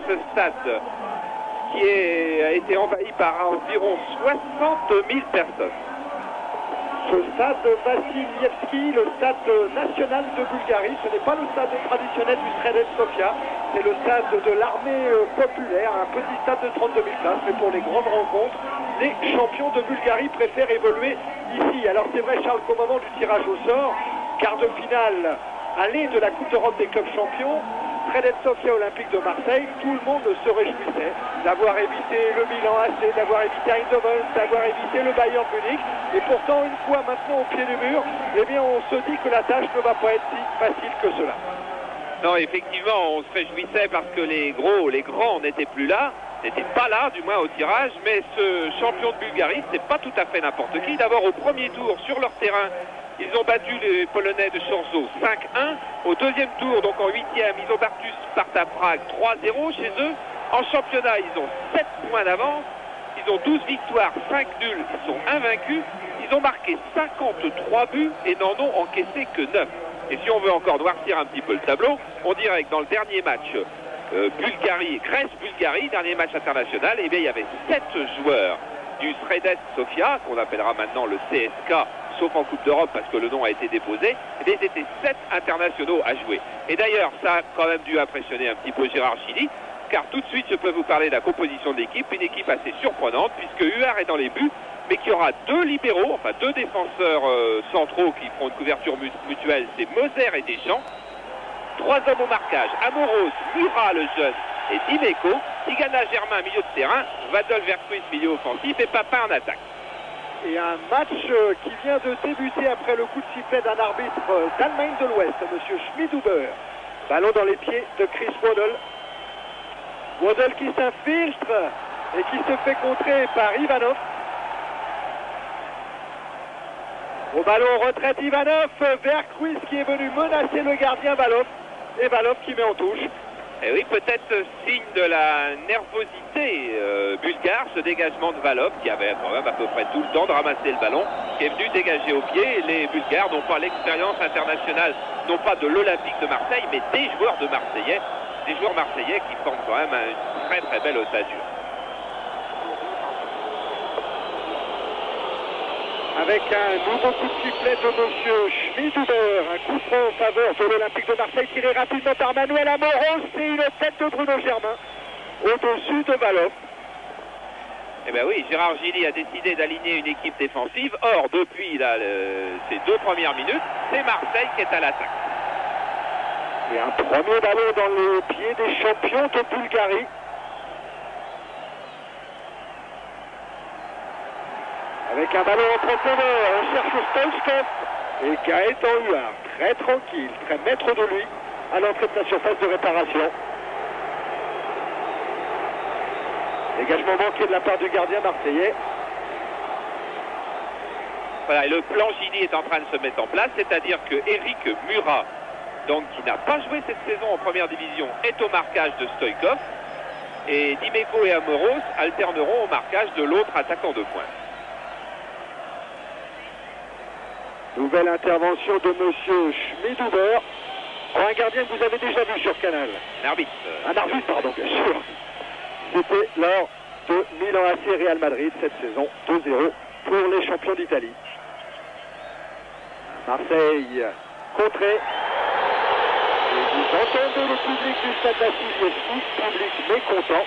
ce stade qui a été envahi par environ 60 000 personnes. Ce stade Vassilievski, le stade national de Bulgarie, ce n'est pas le stade traditionnel du Sreden Sofia, c'est le stade de l'armée populaire, un petit stade de 32 000 places, mais pour les grandes rencontres, les champions de Bulgarie préfèrent évoluer ici. Alors c'est vrai Charles qu'au moment du tirage au sort, quart de finale aller de la Coupe d'Europe des clubs champions, Sreden Sofia Olympique de Marseille, tout le monde se réjouissait d'avoir évité le Milan AC, d'avoir évité Eindhoven, d'avoir évité le Bayern Munich. Et pourtant, une fois maintenant au pied du mur, eh bien on se dit que la tâche ne va pas être si facile que cela. Non, effectivement, on se réjouissait parce que les grands n'étaient plus là, n'étaient pas là, du moins au tirage, mais ce champion de Bulgarie, c'est pas tout à fait n'importe qui. D'abord, au premier tour, sur leur terrain, ils ont battu les Polonais de Chorzo 5-1. Au deuxième tour, donc en huitième, ils ont battu Sparta Prague 3-0 chez eux. En championnat, ils ont 7 points d'avance. Ils ont 12 victoires, 5 nuls. Ils sont invaincus. Ils ont marqué 53 buts et n'en ont encaissé que 9. Et si on veut encore noircir un petit peu le tableau, on dirait que dans le dernier match Grèce-Bulgarie, dernier match international, eh bien, il y avait 7 joueurs du Sreden Sofia, qu'on appellera maintenant le CSK, sauf en Coupe d'Europe parce que le nom a été déposé, mais c'était 7 internationaux à jouer. Et d'ailleurs, ça a quand même dû impressionner un petit peu Gérard Chili, car tout de suite, je peux vous parler de la composition de l'équipe, une équipe assez surprenante, puisque Huard est dans les buts, mais qu'il y aura 2 libéraux, enfin 2 défenseurs centraux qui feront une couverture mutuelle, c'est Moser et Deschamps. 3 hommes au marquage, Amoros, Murat le jeune et Dimeco, Tigana Germain milieu de terrain, Vadol Verkuis milieu offensif et Papin en attaque. Et un match qui vient de débuter après le coup de sifflet d'un arbitre d'Allemagne de l'Ouest, M. Schmidhuber. Ballon dans les pieds de Chris Waddle. Waddle qui s'infiltre et qui se fait contrer par Ivanov. Au ballon en retraite, Ivanov, Verkuis qui est venu menacer le gardien Valov. Et Valov qui met en touche. Et oui, peut-être signe de la nervosité bulgare, ce dégagement de Valov, qui avait quand même à peu près tout le temps de ramasser le ballon, qui est venu dégager au pied. Les Bulgares n'ont pas l'expérience internationale, non pas de l'Olympique de Marseille, mais des joueurs Marseillais qui forment quand même une très très belle ossature. Avec un nouveau coup de sifflet de M. Schmidhuber, un coup franc en faveur de l'Olympique de Marseille tiré rapidement par Manuel Amoros et une tête de Bruno Germain au-dessus de Valov. Eh bien oui, Gérard Gilly a décidé d'aligner une équipe défensive. Or, depuis ces 2 premières minutes, c'est Marseille qui est à l'attaque. Et un premier ballon dans le pied des champions de Bulgarie. Avec un ballon en profondeur, on cherche Stoichkov et Gaëtan Huard, très tranquille, très maître de lui, à l'entrée de sa surface de réparation. Dégagement manqué de la part du gardien marseillais. Voilà, et le plan Gilly est en train de se mettre en place, c'est-à-dire que Eric Murat, donc qui n'a pas joué cette saison en première division, est au marquage de Stoichkov, et Dimeco et Amoros alterneront au marquage de l'autre attaquant de pointe. Nouvelle intervention de M. Schmidhuber. Un gardien que vous avez déjà vu sur Canal. Un arbitre. Un arbitre, pardon, bien sûr. C'était lors de Milan AC Real Madrid cette saison, 2-0 pour les champions d'Italie. Marseille contré. Et vous entendez le public du stade Vassilievski, public mécontent.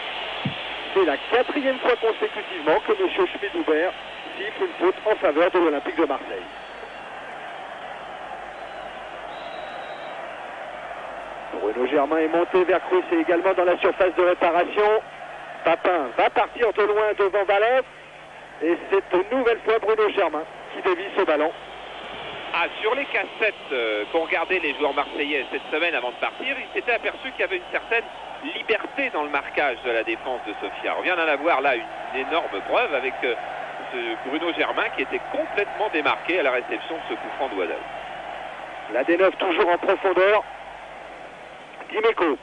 C'est la 4e fois consécutivement que M. Schmidhuber siffle une faute en faveur de l'Olympique de Marseille. Bruno Germain est monté vers Cruz et également dans la surface de réparation. Papin va partir de loin devant Valov. Et c'est une nouvelle fois Bruno Germain qui dévie ce ballon. Ah, sur les cassettes qu'ont regardé les joueurs marseillais cette semaine avant de partir, ils s'étaient aperçus qu'il y avait une certaine liberté dans le marquage de la défense de Sofia. On vient d'en avoir là une énorme preuve avec ce Bruno Germain qui était complètement démarqué à la réception de ce coup franc de Waddle. La D9 toujours en profondeur. Dimeco.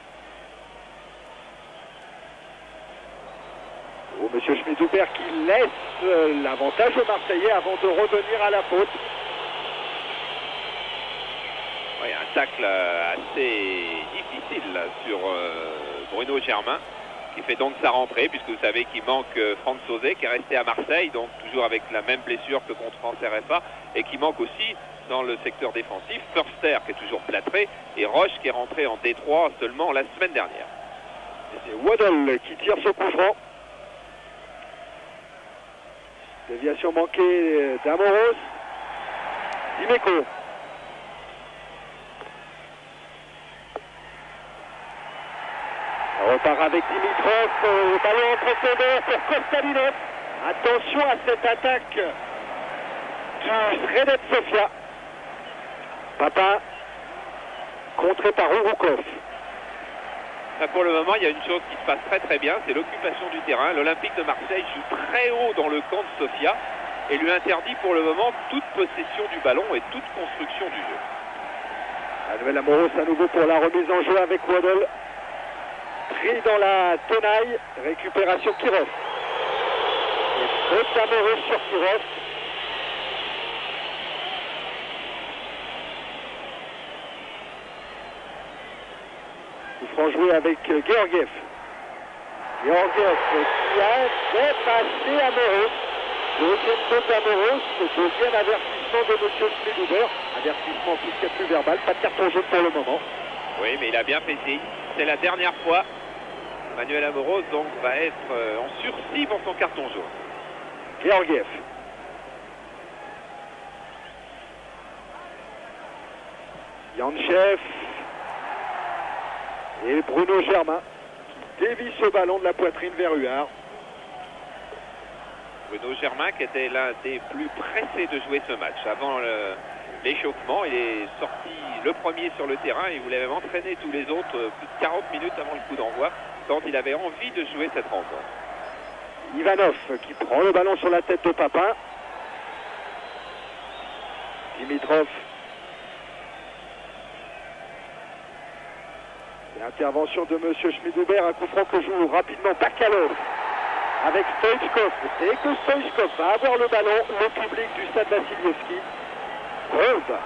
Oh, Monsieur Schmidhuber qui laisse l'avantage aux Marseillais avant de revenir à la faute. Oui, un tacle assez difficile là, sur Bruno Germain. qui fait donc sa rentrée, puisque vous savez qu'il manque Franck Sauzet, qui est resté à Marseille, donc toujours avec la même blessure que contre France RFA, et qui manque aussi dans le secteur défensif Förster, qui est toujours plâtré, et Roche, qui est rentré en D3 seulement la semaine dernière. Et c'est Waddle qui tire ce coup franc. Déviation manquée d'Amoros. Dimeco. On repart avec Dimitrov, ballon en profondeur pour Kostadinov. Attention à cette attaque du Sredets Sofia. Papin, contré par Ouroukov. Pour le moment, il y a une chose qui se passe très très bien, c'est l'occupation du terrain. L'Olympique de Marseille joue très haut dans le camp de Sofia et lui interdit pour le moment toute possession du ballon et toute construction du jeu. Manuel Amoros à nouveau pour la remise en jeu avec Waddle. Pris dans la tenaille, récupération Kirov. Et faute d'Amoros sur Kirov. Coup franc joué avec Georgiev. Georgiev qui a dépassé Amoros. Deuxième faute d'Amoros, le deuxième avertissement de M. Schmidhuber. Avertissement plus verbal, pas de carton jaune pour le moment. Oui, mais il a bien fait signe. C'est la dernière fois. Manuel Amoros donc va être en sursis pour son carton jaune. Georgiev. Yanchev. Et Bruno Germain qui dévie ce ballon de la poitrine vers Huard. Bruno Germain qui était l'un des plus pressés de jouer ce match. Avant l'échauffement, il est sorti le premier sur le terrain. Il voulait même entraîner tous les autres plus de 40 minutes avant le coup d'envoi, quand il avait envie de jouer cette rencontre. Ivanov qui prend le ballon sur la tête de Papin. Dimitrov. L'intervention de M. Schmidhuber, un coup franc que joue rapidement Bakalov avec Stoichkov. Dès que Stoichkov va avoir le ballon, le public du stade Vassilievski gronde.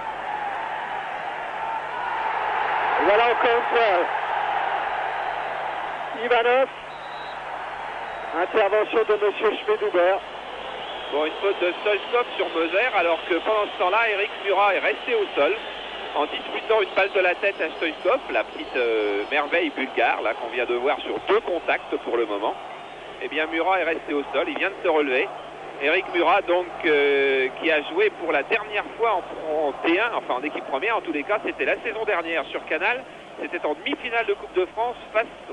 Et voilà encore une fois Ivanov. Intervention de M. Schmidhuber. Bon, une faute de Stoichkov sur Moser, alors que pendant ce temps-là, Eric Murat est resté au sol en disputant une balle de la tête à Stoichkov, la petite merveille bulgare là qu'on vient de voir sur 2 contacts pour le moment. Eh bien, Murat est resté au sol, il vient de se relever. Eric Murat, donc, qui a joué pour la dernière fois en T1, enfin en équipe première, en tous les cas, c'était la saison dernière sur Canal. C'était en demi-finale de Coupe de France,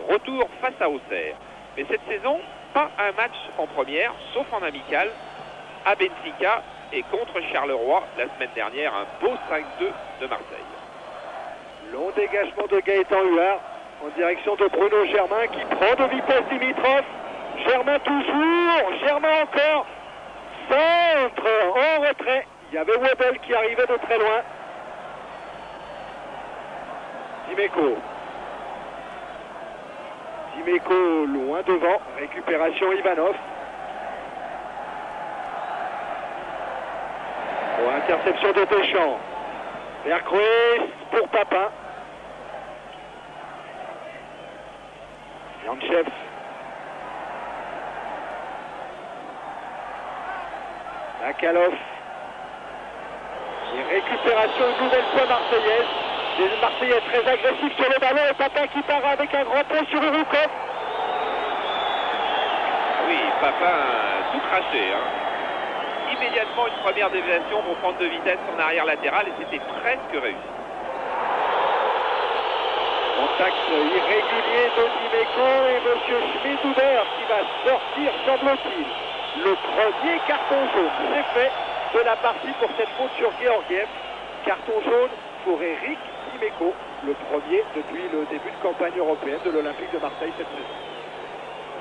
retour face à Auxerre. Mais cette saison, pas un match en première, sauf en amical, à Benfica et contre Charleroi la semaine dernière, un beau 5-2 de Marseille. Long dégagement de Gaëtan Huard en direction de Bruno Germain qui prend de vitesse Dimitrov. Germain toujours, Germain encore, centre en retrait. Il y avait Waddle qui arrivait de très loin. Dimeco. Dimeco loin devant, récupération Ivanov. Bon, interception de Deschamps. Vercruis pour Papin. Yanchev. Bakalov. Et récupération une nouvelle fois marseillaise. Les Marseillais très agressifs sur le ballon et Papin qui part avec un grand pont sur Ouroukov. Oui, Papin tout craché. Immédiatement une première déviation pour prendre de vitesse en arrière latéral et c'était presque réussi. Contact irrégulier de Dimeco et M. Schmidhuber qui va sortir, semble-t-il, le premier carton jaune. C'est fait de la partie pour cette faute sur Georgiev. Carton jaune pour Eric Dimeco, le premier depuis le début de campagne européenne de l'Olympique de Marseille cette saison.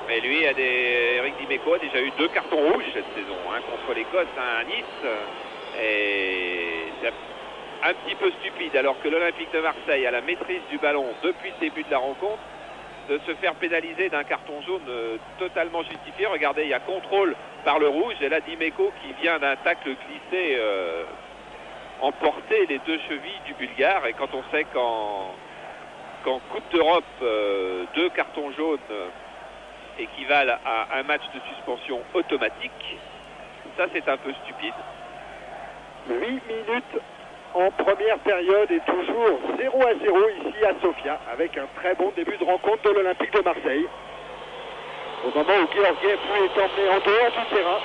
Mais lui, Eric Dimeco a déjà eu 2 cartons rouges cette saison, contre l'Écosse à Nice. Et c'est un petit peu stupide, alors que l'Olympique de Marseille a la maîtrise du ballon depuis le début de la rencontre, de se faire pénaliser d'un carton jaune totalement justifié. Regardez, il y a contrôle par le rouge, et là Dimeco qui vient d'un tacle glissé emporter les 2 chevilles du Bulgare. Et quand on sait qu'en Coupe d'Europe, 2 cartons jaunes équivalent à un match de suspension automatique. Ça, c'est un peu stupide. 8 minutes en première période et toujours 0-0 ici à Sofia, avec un très bon début de rencontre de l'Olympique de Marseille. Au moment où Georgiev lui est emmené en dehors du terrain.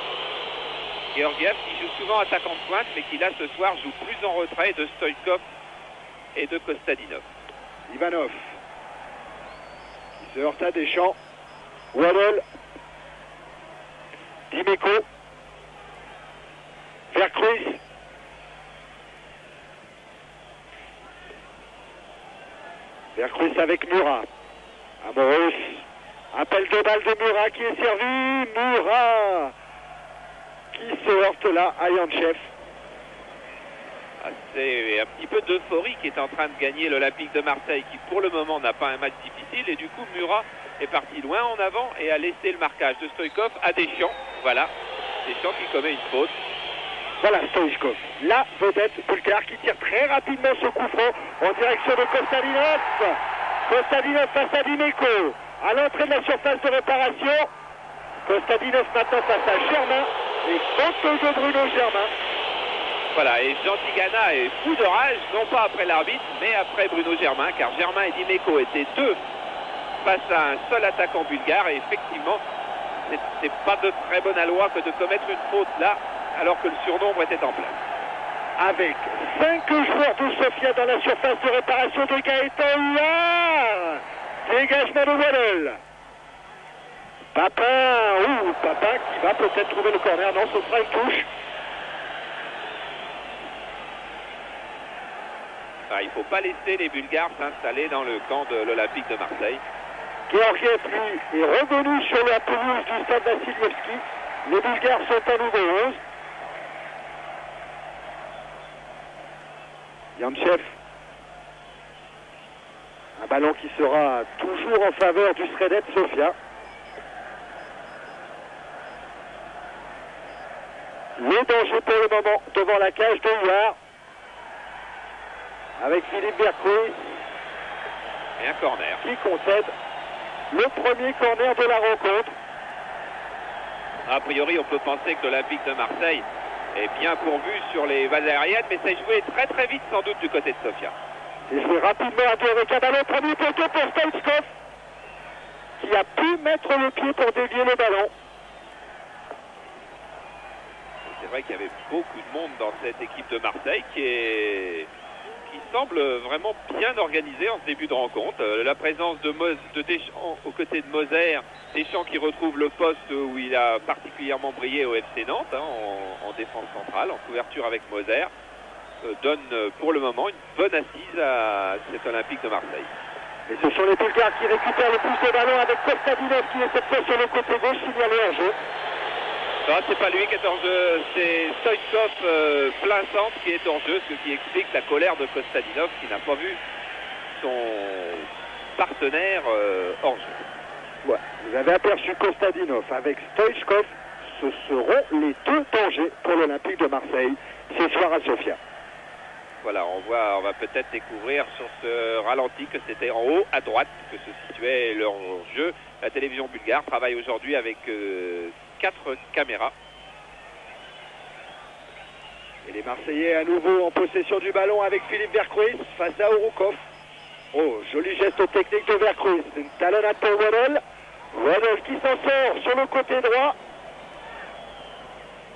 Georgiev qui joue souvent attaquant de pointe, mais qui là ce soir joue plus en retrait de Stoïchkov et de Kostadinov. Ivanov qui se heurte à Deschamps. Waddle. Dimeco. Vercruis. Vercruis avec Murat. Amoros. Appel de balle de Murat qui est servi. Murat qui se heurte là à Yantchev. C'est un petit peu d'euphorie qui est en train de gagner l'Olympique de Marseille, qui pour le moment n'a pas un match difficile, et du coup Murat est parti loin en avant et a laissé le marquage de Stoïchkov à Deschamps. Voilà, Deschamps qui commet une faute. Voilà Stoïchkov, la vedette bulgare qui tire très rapidement ce coup franc en direction de Kostadinov. Kostadinov face à Dimeco, à l'entrée de la surface de réparation. Kostadinov maintenant face à Germain, et faute de Bruno Germain. Voilà, et Jean Tigana est fou de rage, non pas après l'arbitre, mais après Bruno Germain, car Germain et Dimeco étaient deux face à un seul attaquant bulgare, et effectivement, c'est pas de très bonne aloi que de commettre une faute là, alors que le surnombre était en place. Avec 5 joueurs de Sofia dans la surface de réparation de Gaëtan Huard. Dégagement de Waddle. Papin qui va peut-être trouver le corner. Non, ce sera une touche. Il ne faut pas laisser les Bulgares s'installer dans le camp de l'Olympique de Marseille. Georgiev, lui, est revenu sur la pelouse du stade Vassilievski. Les Bulgares sont à nouveau 11. Yantchev. Un ballon qui sera toujours en faveur du Sredet Sofia. Le danger pour le moment devant la cage de Huard. Avec Philippe Vercruis. Et un corner. Qui concède le premier corner de la rencontre. A priori, on peut penser que l'Olympique de Marseille est bien pourvu sur les bases aériennes, mais c'est joué très très vite sans doute du côté de Sofia. C'est joué rapidement à deux avec un ballon, premier poteau pour Stoïchkov, qui a pu mettre le pied pour dévier le ballon. C'est vrai qu'il y avait beaucoup de monde dans cette équipe de Marseille qui semble vraiment bien organisée en ce début de rencontre. La présence de Deschamps aux côtés de Moser, Deschamps qui retrouve le poste où il a particulièrement brillé au FC Nantes, en défense centrale, en couverture avec Moser, donne pour le moment une bonne assise à cet Olympique de Marseille. Et ce sont les Bulgares qui récupèrent le plus de ballon avec Kostadinov qui est cette fois sur le côté gauche, signalé en jeu. Non, c'est pas lui qui est hors jeu, c'est Stoïchkov plein centre qui est hors jeu, ce qui explique la colère de Kostadinov qui n'a pas vu son partenaire hors jeu. Ouais, vous avez aperçu Kostadinov avec Stoïchkov, ce seront les deux dangers pour l'Olympique de Marseille ce soir à Sofia. Voilà, on va peut-être découvrir sur ce ralenti que c'était en haut à droite que se situait leur jeu. La télévision bulgare travaille aujourd'hui avec 4 caméras. Et les Marseillais à nouveau en possession du ballon avec Philippe Vercruis face à Ouroukov. Oh, joli geste technique de Vercruis. Une talonnade pour Waddle. Waddle qui s'en sort sur le côté droit.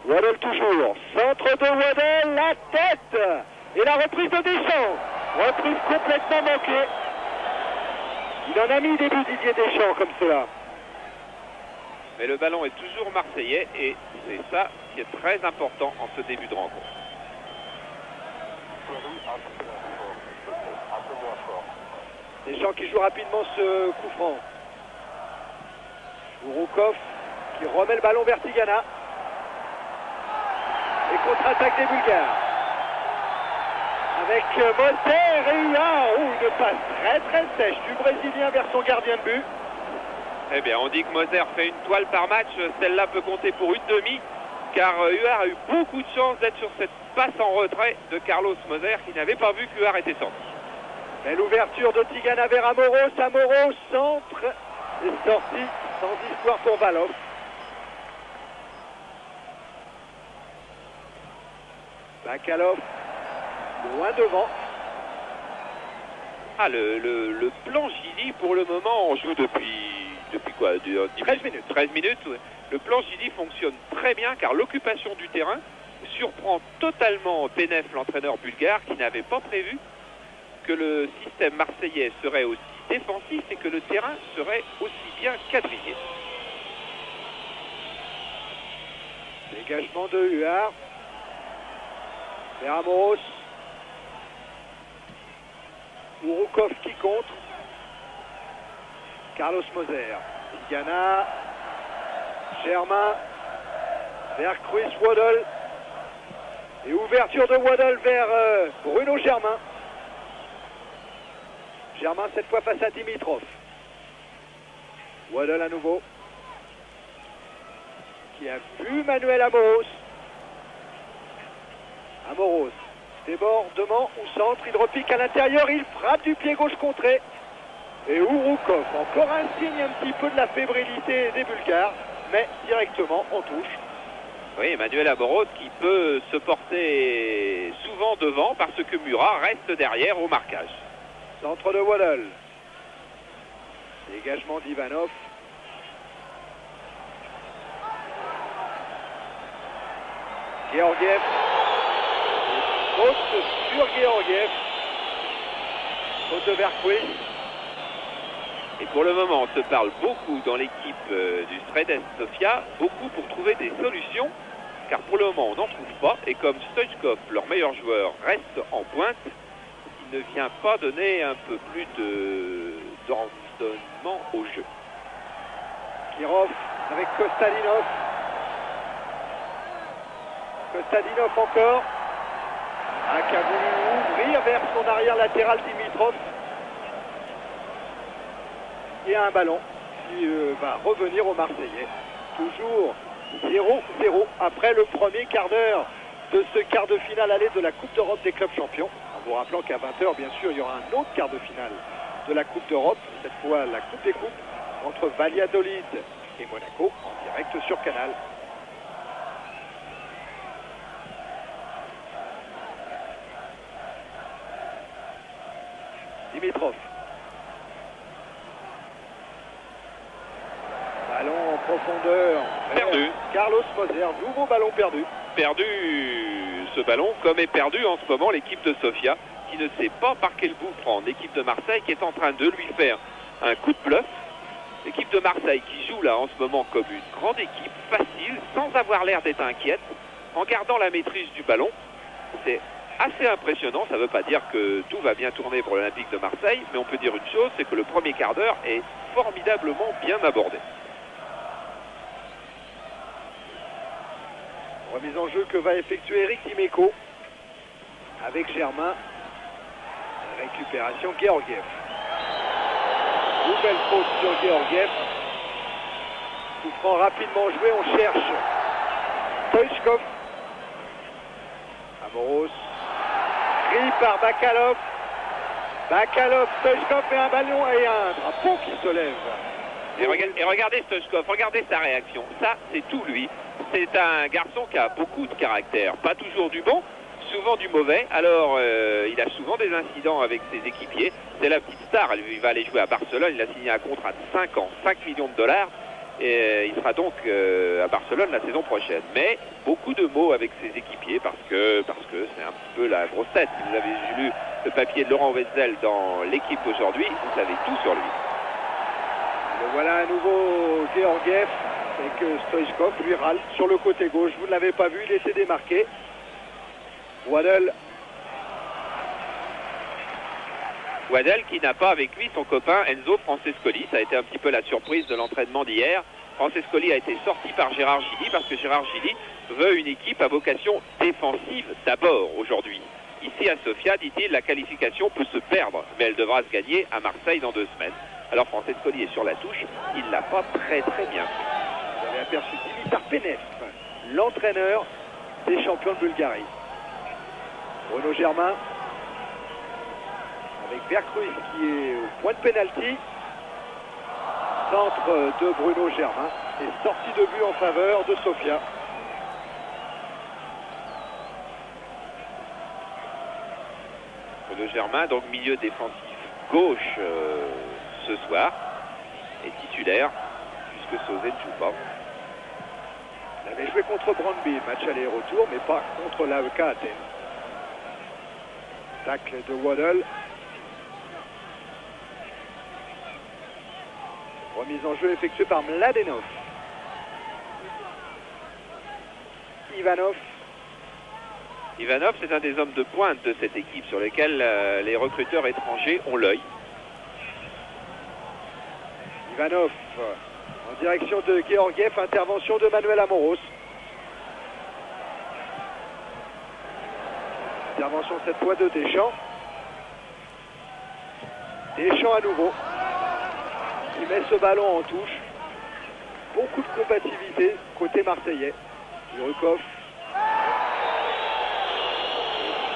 Waddle toujours. Centre de Waddle, la tête. Et la reprise de Deschamps. Reprise complètement manquée. Il en a mis des buts Didier Deschamps comme cela. Mais le ballon est toujours marseillais et c'est ça qui est très important en ce début de rencontre. Deschamps qui joue rapidement ce coup franc. Ouroukov qui remet le ballon vers Tigana. Et contre-attaque des Bulgares. Avec Moser et Huard. Une passe très très sèche du Brésilien vers son gardien de but. Eh bien, on dit que Moser fait une toile par match. Celle-là peut compter pour une demi, car Huard a eu beaucoup de chance d'être sur cette passe en retrait de Carlos Moser, qui n'avait pas vu que Huard était sorti. Belle ouverture de Tigana vers Amoros. Amoros centre. est sorti sans histoire pour Valov. Bakalov, loin devant. Ah, le plan Gilly, pour le moment, on joue depuis quoi 13 minutes. 13 minutes, ouais. Le plan Gilly fonctionne très bien car l'occupation du terrain surprend totalement Penev, l'entraîneur bulgare, qui n'avait pas prévu que le système marseillais serait aussi défensif et que le terrain serait aussi bien quadrillé. Dégagement de Huard. Vers Amoros. Ouroukov qui contre. Carlos Moser. Tigana. Germain. Vers Cruz Waddle. Et ouverture de Waddle vers Bruno Germain. Germain cette fois face à Dimitrov. Waddle à nouveau. Qui a vu Manuel Amoros. Amoros. Débordement ou centre. Il repique à l'intérieur. Il frappe du pied gauche contré. Et Ouroukov. Encore un signe un petit peu de la fébrilité des Bulgares. Mais directement en touche. Oui, Emmanuel Amoros qui peut se porter souvent devant parce que Murat reste derrière au marquage. Centre de Waddle. Dégagement d'Ivanov. Georgiev. Faute sur Georgiev. Faute de Vercouis. Et pour le moment, on se parle beaucoup dans l'équipe du Sredets Sofia, beaucoup pour trouver des solutions, car pour le moment, on n'en trouve pas. Et comme Stoichkov, leur meilleur joueur, reste en pointe, il ne vient pas donner un peu plus d'ordonnement au jeu. Kirov avec Kostadinov. Kostadinov encore. Qui a voulu ouvrir vers son arrière latéral Dimitrov. Et un ballon qui va revenir aux Marseillais. Toujours 0-0 après le premier quart d'heure de ce quart de finale aller de la Coupe d'Europe des clubs champions. En vous rappelant qu'à 20h, bien sûr, il y aura un autre quart de finale de la Coupe d'Europe. Cette fois, la Coupe des Coupes entre Valladolid et Monaco en direct sur Canal. Dimitrov. Ballon en profondeur. Perdu. Carlos Moser, nouveau ballon perdu. Perdu ce ballon, comme est perdu en ce moment l'équipe de Sofia, qui ne sait pas par quel bout prendre. L'équipe de Marseille qui est en train de lui faire un coup de bluff. L'équipe de Marseille qui joue là en ce moment comme une grande équipe, facile, sans avoir l'air d'être inquiète, en gardant la maîtrise du ballon. C'est assez impressionnant, ça ne veut pas dire que tout va bien tourner pour l'Olympique de Marseille, mais on peut dire une chose, c'est que le premier quart d'heure est formidablement bien abordé. Remise en jeu que va effectuer Eric Dimeco avec Germain. Récupération Georgiev. Nouvelle faute sur Georgiev. Coup franc rapidement joué, on cherche Stoichkov. Amoros. Pris par Bakalov. Bakalov, Stoichkov et un ballon et un drapeau qui se lève. Et regardez Stoichkov, regardez sa réaction. Ça, c'est tout lui. C'est un garçon qui a beaucoup de caractère. Pas toujours du bon, souvent du mauvais. Alors, il a souvent des incidents avec ses équipiers. C'est la petite star. Il va aller jouer à Barcelone. Il a signé un contrat de 5 ans, 5 millions de dollars. Et il sera donc à Barcelone la saison prochaine. Mais beaucoup de mots avec ses équipiers parce que c'est un petit peu la grosse tête. Si vous avez lu le papier de Laurent Wetzel dans l'équipe aujourd'hui, vous savez tout sur lui. Le voilà à nouveau Georgiev et que Stoichkov lui râle sur le côté gauche. Vous ne l'avez pas vu, il s'est démarqué. Waddle qui n'a pas avec lui son copain Enzo Francescoli. Ça a été un petit peu la surprise de l'entraînement d'hier. Francescoli a été sorti par Gérard Gilly parce que Gérard Gilly veut une équipe à vocation défensive d'abord aujourd'hui. Ici à Sofia, dit-il, la qualification peut se perdre, mais elle devra se gagner à Marseille dans 2 semaines. Alors Francescoli est sur la touche, il ne l'a pas très bien fait. Vous avez aperçu Dimitar Penev, l'entraîneur des champions de Bulgarie. Bruno Germain avec Vercruis qui est au point de pénalty. Centre de Bruno Germain et sortie de but en faveur de Sofia. Bruno Germain, donc milieu défensif gauche ce soir, est titulaire, puisque Sauzet ne joue pas. Il avait joué contre Brøndby, match aller-retour, mais pas contre l'AEK Athènes. Tacle de Waddle. Remise en jeu effectuée par Mladenov. Ivanov. Ivanov, c'est un des hommes de pointe de cette équipe sur lesquels les recruteurs étrangers ont l'œil. Ivanov en direction de Georgiev, intervention de Manuel Amoros. Intervention cette fois de Deschamps. Deschamps à nouveau. Il met ce ballon en touche. Beaucoup de combativité côté marseillais. Jurukov.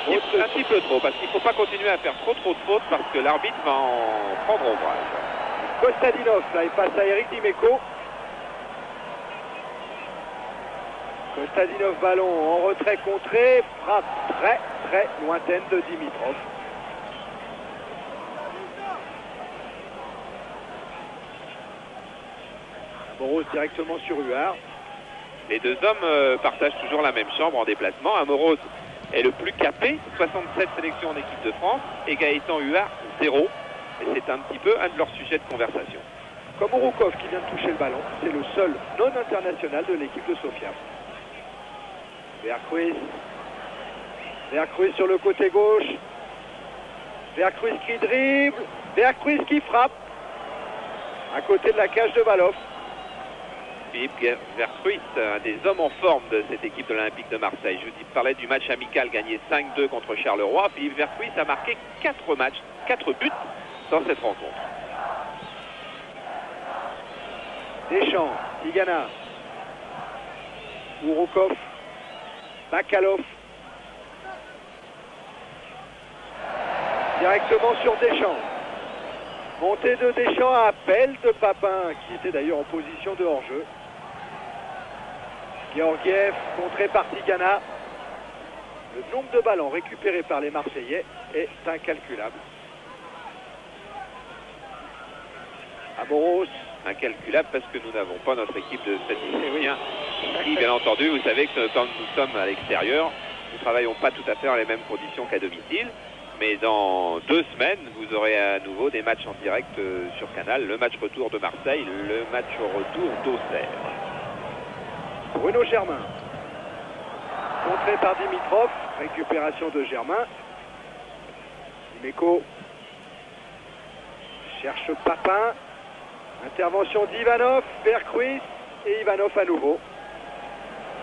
Un petit peu trop, parce qu'il ne faut pas continuer à faire trop de fautes, parce que l'arbitre va en prendre ombrage. Kostadinov, là il passe à Eric Dimeco. Kostadinov, ballon en retrait contré, frappe très lointaine de Dimitrov. Amoros directement sur Huard. Les deux hommes partagent toujours la même chambre en déplacement. Amoros est le plus capé, 67 sélections en équipe de France, et Gaëtan Huard, 0. Et c'est un petit peu un de leurs sujets de conversation. Comme Urukov qui vient de toucher le ballon, c'est le seul non international de l'équipe de Sofia. Vercruis. Vercruis sur le côté gauche. Vercruis qui dribble. Vercruis qui frappe. À côté de la cage de Valov. Philippe Vercruis, un des hommes en forme de cette équipe de l'Olympique de Marseille. Je vous parlais du match amical gagné 5-2 contre Charleroi. Philippe Vercruis a marqué 4 matchs, 4 buts dans cette rencontre. Deschamps, Tigana, Urukov, Bakalov. Directement sur Deschamps. Montée de Deschamps à appel de Papin, qui était d'ailleurs en position de hors-jeu. Georgiev, contré par Tigana. Le nombre de ballons récupérés par les Marseillais est incalculable. Amoros. Incalculable parce que nous n'avons pas notre équipe de statisticiens ici, bien entendu. Vous savez que quand nous sommes à l'extérieur, nous ne travaillons pas tout à fait dans les mêmes conditions qu'à domicile. Mais dans 2 semaines, vous aurez à nouveau des matchs en direct sur Canal. Le match retour de Marseille, le match retour d'Auxerre. Bruno Germain. Contré par Dimitrov. Récupération de Germain. Dimeco cherche Papin. Intervention d'Ivanov. Vercruis et Ivanov à nouveau.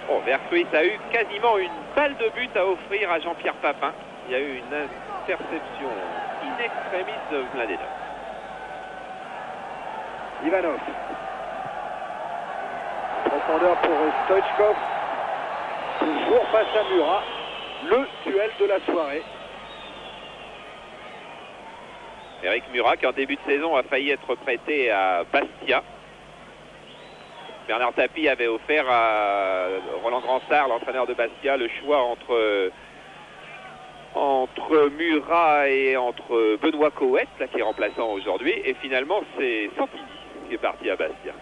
Bon, Vercruis a eu quasiment une balle de but à offrir à Jean-Pierre Papin. Il y a eu une interception in extremis de Mladenov. Ivanov. Profondeur pour Stoichkov. Toujours face à Murat. Le duel de la soirée. Eric Murat qui en début de saison a failli être prêté à Bastia. Bernard Tapie avait offert à Roland Gransart, l'entraîneur de Bastia, le choix entre Murat et entre Benoît Coët, là, qui est remplaçant aujourd'hui. Et finalement, c'est Santini qui est parti à Bastia.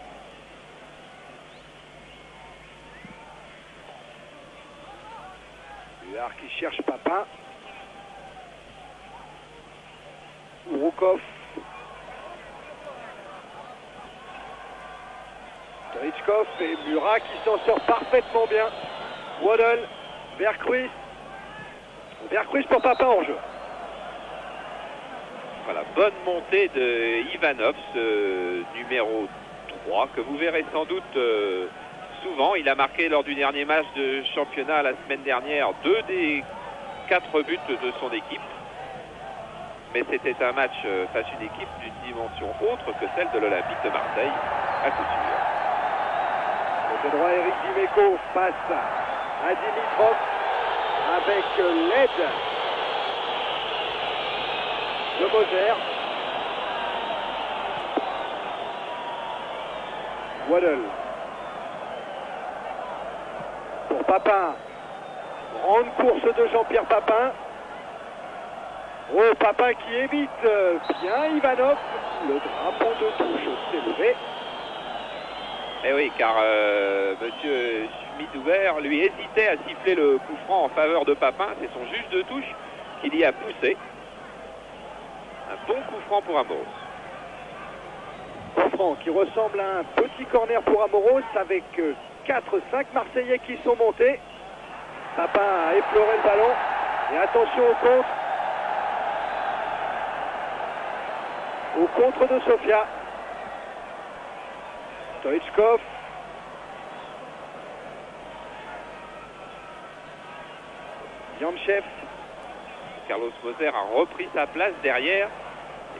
Huard qui cherche Papin. Urukov. Stoichkov et Murat qui s'en sort parfaitement bien. Waddle, Vercruis. Vercruis pour Papin en jeu. Voilà, bonne montée de Ivanov, ce numéro 3, que vous verrez sans doute souvent. Il a marqué lors du dernier match de championnat la semaine dernière 2 des 4 buts de son équipe. Mais c'était un match face à une équipe d'une dimension autre que celle de l'Olympique de Marseille, à coup sûr. Côté droit, Eric Dimeco passe à Dimitrov avec l'aide de Moser. Waddle. Pour Papin. Grande course de Jean-Pierre Papin. Oh, Papin qui évite bien Ivanov. Le drapeau de touche s'est levé. Eh oui, car monsieur Schmidhuber lui hésitait à siffler le coup franc en faveur de Papin. C'est son juge de touche qui l'y a poussé. Un bon coup franc pour Amoros. Coup franc qui ressemble à un petit corner pour Amoros avec 4-5 Marseillais qui sont montés. Papin a effleuré le ballon. Et attention au contre. Au contre de Sofia. Stoichkov. Yantchev. Carlos Moser a repris sa place derrière.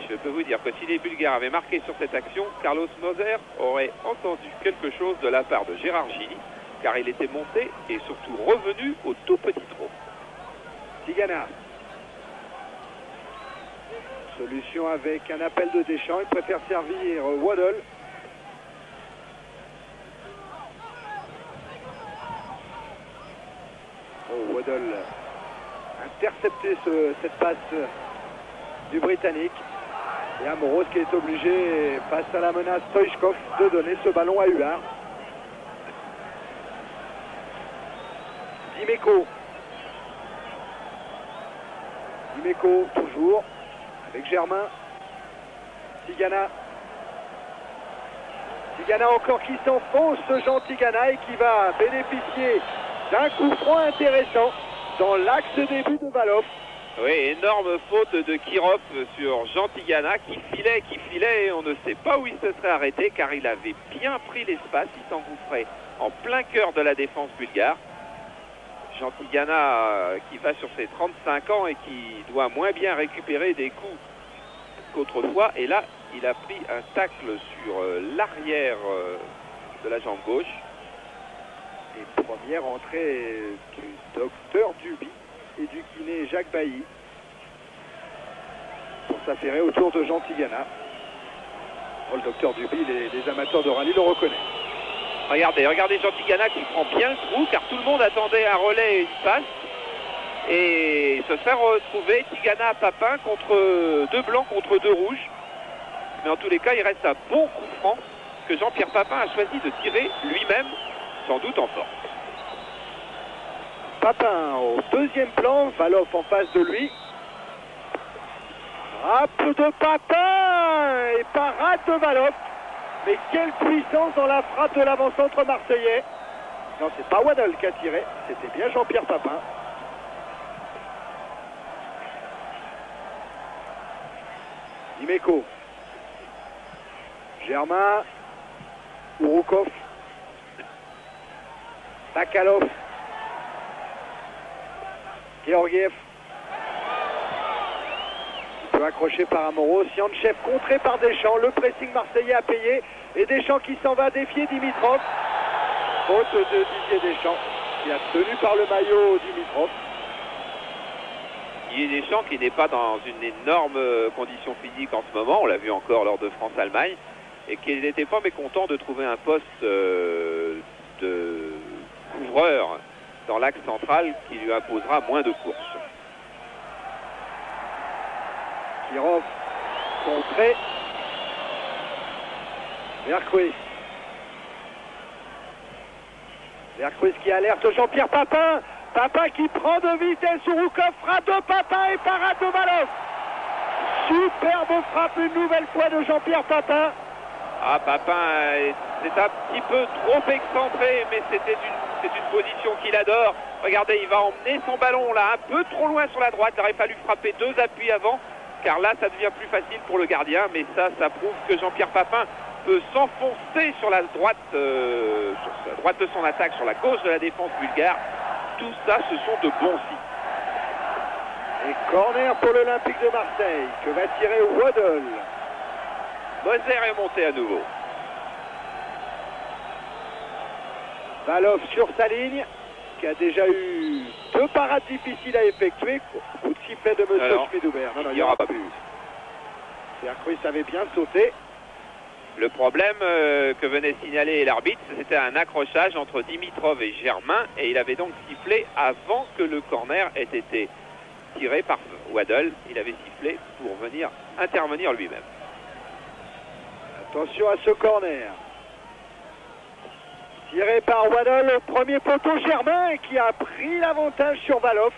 Et je peux vous dire que si les Bulgares avaient marqué sur cette action, Carlos Moser aurait entendu quelque chose de la part de Gérard Gilly, car il était monté et surtout revenu au tout petit trot. Tigana. Solution avec un appel de Deschamps. Il préfère servir Waddle. Oh, Waddle intercepté cette passe du Britannique. Et Amoros qui est obligé, face à la menace Stoichkov, de donner ce ballon à Huard. Dimeco. Dimeco toujours avec Germain. Tigana. Tigana encore qui s'enfonce, Jean Tigana, et qui va bénéficier d'un coup franc intéressant dans l'axe début de Valov. Oui, énorme faute de Kirov sur Jean Tigana qui filait et on ne sait pas où il se serait arrêté car il avait bien pris l'espace, il s'engouffrait en plein cœur de la défense bulgare. Jean Tigana qui va sur ses 35 ans et qui doit moins bien récupérer des coups qu'autrefois. Et là, il a pris un tacle sur l'arrière de la jambe gauche. Et première entrée du docteur Duby et du kiné Jacques Bailly pour s'affairer autour de Jean Tigana. Oh, le docteur Duby, les amateurs de rallye le reconnaissent. Regardez Jean Tigana qui prend bien le trou car tout le monde attendait un relais et une passe. Et se faire retrouver Tigana Papin contre deux blancs contre deux rouges. Mais en tous les cas, il reste un bon coup franc que Jean-Pierre Papin a choisi de tirer lui-même, sans doute en force. Papin au deuxième plan, Valov en face de lui. Frappe de Papin et parade de Valov. Mais quelle puissance dans la frappe de l'avant-centre marseillais. Non, c'est pas Waddle qui a tiré, c'était bien Jean-Pierre Papin. Dimeco. Germain. Ouroukov. Bakalov. Georgiev. Il peut accrocher par Amoros. Yantchev contré par Deschamps. Le pressing marseillais a payé. Et Deschamps qui s'en va défier Dimitrov. Faute de Didier Deschamps qui a tenu par le maillot Dimitrov. Didier Deschamps qui n'est pas dans une énorme condition physique en ce moment. On l'a vu encore lors de France-Allemagne. Et qui n'était pas mécontent de trouver un poste de couvreur dans l'axe central qui lui imposera moins de courses. Kirov contré. Vercruis. Vercruis qui alerte Jean-Pierre Papin. Papin qui prend de vitesse. Ouroukov, frappe de Papin et parade de Valov. Superbe frappe une nouvelle fois de Jean-Pierre Papin. Ah, Papin, c'est un petit peu trop excentré, mais c'est une position qu'il adore. Regardez, il va emmener son ballon là, un peu trop loin sur la droite. Il aurait fallu frapper deux appuis avant, car là, ça devient plus facile pour le gardien. Mais ça prouve que Jean-Pierre Papin peut s'enfoncer sur la droite, sur la droite de son attaque, sur la gauche de la défense bulgare. Tout ça, ce sont de bons signes. Et corner pour l'Olympique de Marseille, que va tirer Waddle. Moser est monté à nouveau. Valov sur sa ligne, qui a déjà eu deux parades difficiles à effectuer. Coup de sifflet de M. Schmidhuber. Non, il n'y aura pas plus. Vercruis avait bien sauté. Le problème que venait signaler l'arbitre, c'était un accrochage entre Dimitrov et Germain, et il avait donc sifflé avant que le corner ait été tiré par Waddle. Il avait sifflé pour venir intervenir lui-même. Attention à ce corner. Tiré par Waddle, au premier poteau, Germain qui a pris l'avantage sur Valov.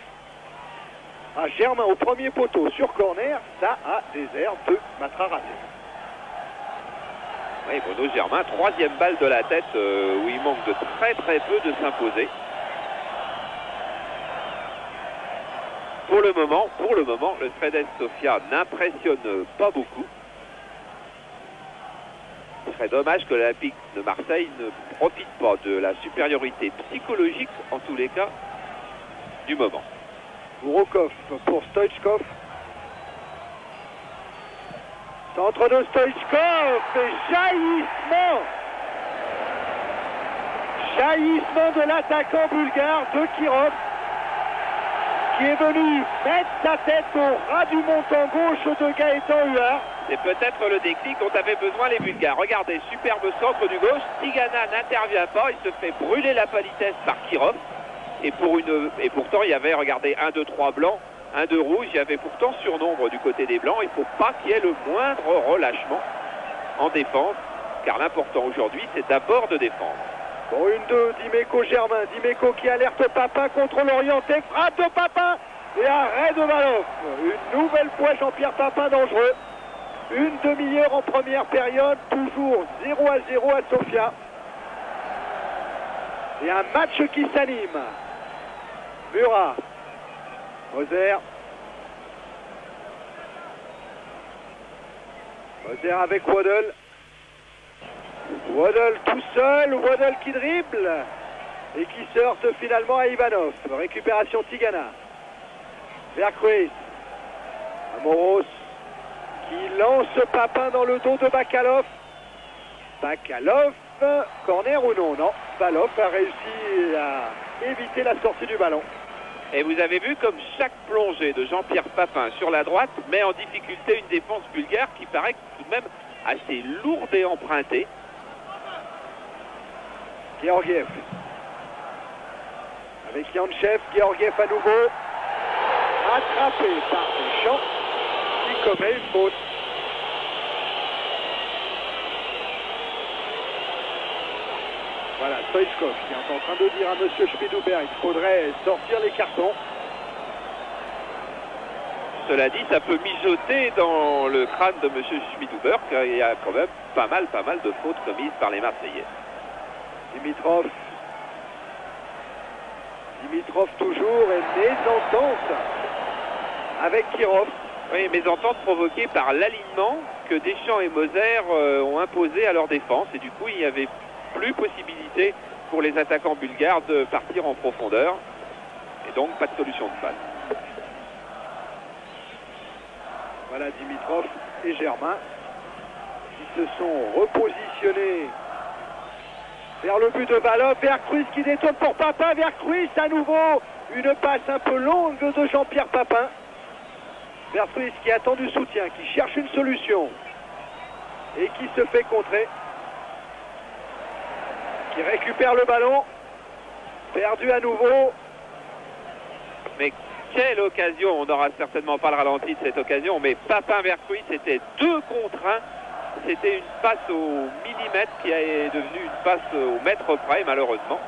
Ah, Germain au premier poteau sur corner, ça a des airs de Matra raté. Oui, Bruno Germain, troisième balle de la tête où il manque de très peu de s'imposer. Pour le moment, le Shredded Sofia n'impressionne pas beaucoup. Ce serait dommage que l'Olympique de Marseille ne profite pas de la supériorité psychologique, en tous les cas, du moment. Bourokov pour Stoichkov. Centre de Stoichkov et jaillissement de l'attaquant bulgare de Kirov qui est venu mettre sa tête au ras du montant gauche de Gaëtan Huard. C'est peut-être le déclic dont avaient besoin les Bulgares. Regardez, superbe centre du gauche, Tigana n'intervient pas, il se fait brûler la politesse par Kirov. Et pourtant il y avait, regardez, 1, 2, 3 blancs, 1, 2 rouges, il y avait pourtant surnombre du côté des blancs. Il ne faut pas qu'il y ait le moindre relâchement en défense, car l'important aujourd'hui c'est d'abord de défendre. Bon, 1-2, Dimeco Germain, Dimeco qui alerte Papin, contrôle orienté, frappe de Papin et arrêt de Valov. Une nouvelle fois Jean-Pierre Papin dangereux. Une demi-heure en première période, toujours 0-0 à Sofia. Et un match qui s'anime. Murat, Moser. Moser avec Waddle. Waddle tout seul, Waddle qui dribble et qui se heurte finalement à Ivanov. Récupération Tigana. Vercruis. Amoros qui lance Papin dans le dos de Bakalov. Bakalov, corner ou non? Non, Valov a réussi à éviter la sortie du ballon. Et vous avez vu comme chaque plongée de Jean-Pierre Papin sur la droite met en difficulté une défense bulgare qui paraît tout de même assez lourde et empruntée. Georgiev. Avec Yantchev, Georgiev à nouveau. Attrapé par Deschamps qui commet une faute. Voilà, Stoichkov qui est en train de dire à M. Schmidhuber qu'il faudrait sortir les cartons. Cela dit, ça peut mijoter dans le crâne de M. Schmidhuber, car il y a quand même pas mal de fautes commises par les Marseillais. Dimitrov toujours et mésentente avec Kirov. Oui, mésentente provoquée par l'alignement que Deschamps et Moser ont imposé à leur défense. Et du coup, il n'y avait plus possibilité pour les attaquants bulgares de partir en profondeur. Et donc, pas de solution de balle. Voilà Dimitrov et Germain qui se sont repositionnés vers le but de Valov. Vercruis qui détourne pour Papin. Vercruis à nouveau. Une passe un peu longue de Jean-Pierre Papin. Vercruis qui attend du soutien, qui cherche une solution et qui se fait contrer. Qui récupère le ballon. Perdu à nouveau. Mais quelle occasion! On n'aura certainement pas le ralenti de cette occasion, mais Papin-Vercruis, c'était 2 contre 1. C'était une passe au millimètre qui est devenue une passe au mètre près, malheureusement.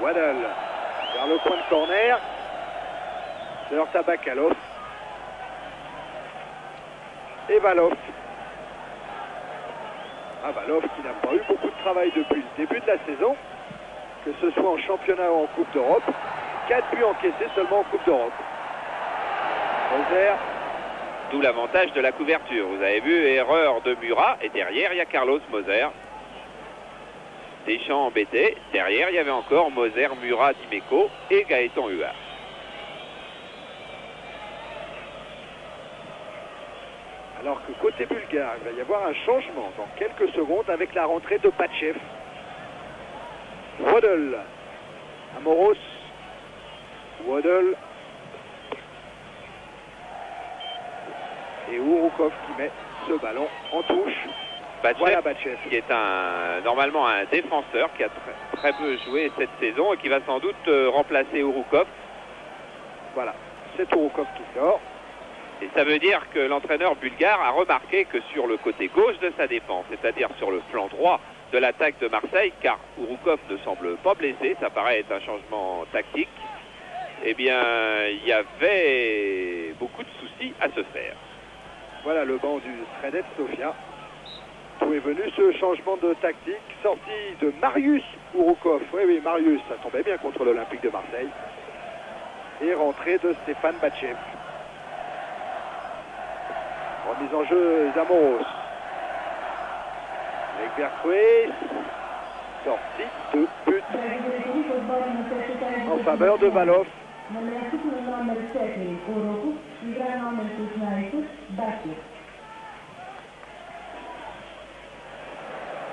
Waddle vers le coin de corner. Se heurte à Bakalov. Et Valov. Valov qui n'a pas eu beaucoup de travail depuis le début de la saison, que ce soit en championnat ou en Coupe d'Europe. 4 buts encaissés seulement en Coupe d'Europe. Moser. D'où l'avantage de la couverture. Vous avez vu, erreur de Murat, et derrière, il y a Carlos Moser. Deschamps embêté. Derrière, il y avait encore Moser, Murat, Dimeco et Gaëtan Huard. Alors que côté bulgare, il va y avoir un changement dans quelques secondes avec la rentrée de Patchev. Waddle. Amoros. Waddle. Et Urukov qui met ce ballon en touche. Batchev, Voilà Batchev. qui est normalement un défenseur qui a très peu joué cette saison et qui va sans doute remplacer Ouroukov. Voilà, c'est Ouroukov qui sort. Et ça veut dire que l'entraîneur bulgare a remarqué que sur le côté gauche de sa défense, c'est-à-dire sur le flanc droit de l'attaque de Marseille, car Ouroukov ne semble pas blessé, ça paraît être un changement tactique, eh bien, il y avait beaucoup de soucis à se faire. Voilà le banc du Sredets Sofia. D'où est venu ce changement de tactique, sortie de Marius Ouroukov. Oui, Marius, ça tombait bien contre l'Olympique de Marseille. Et rentrée de Stéphane Batchev. Remise en jeu Zamoros. Avec Vercruis. Sortie de but en faveur de Valov.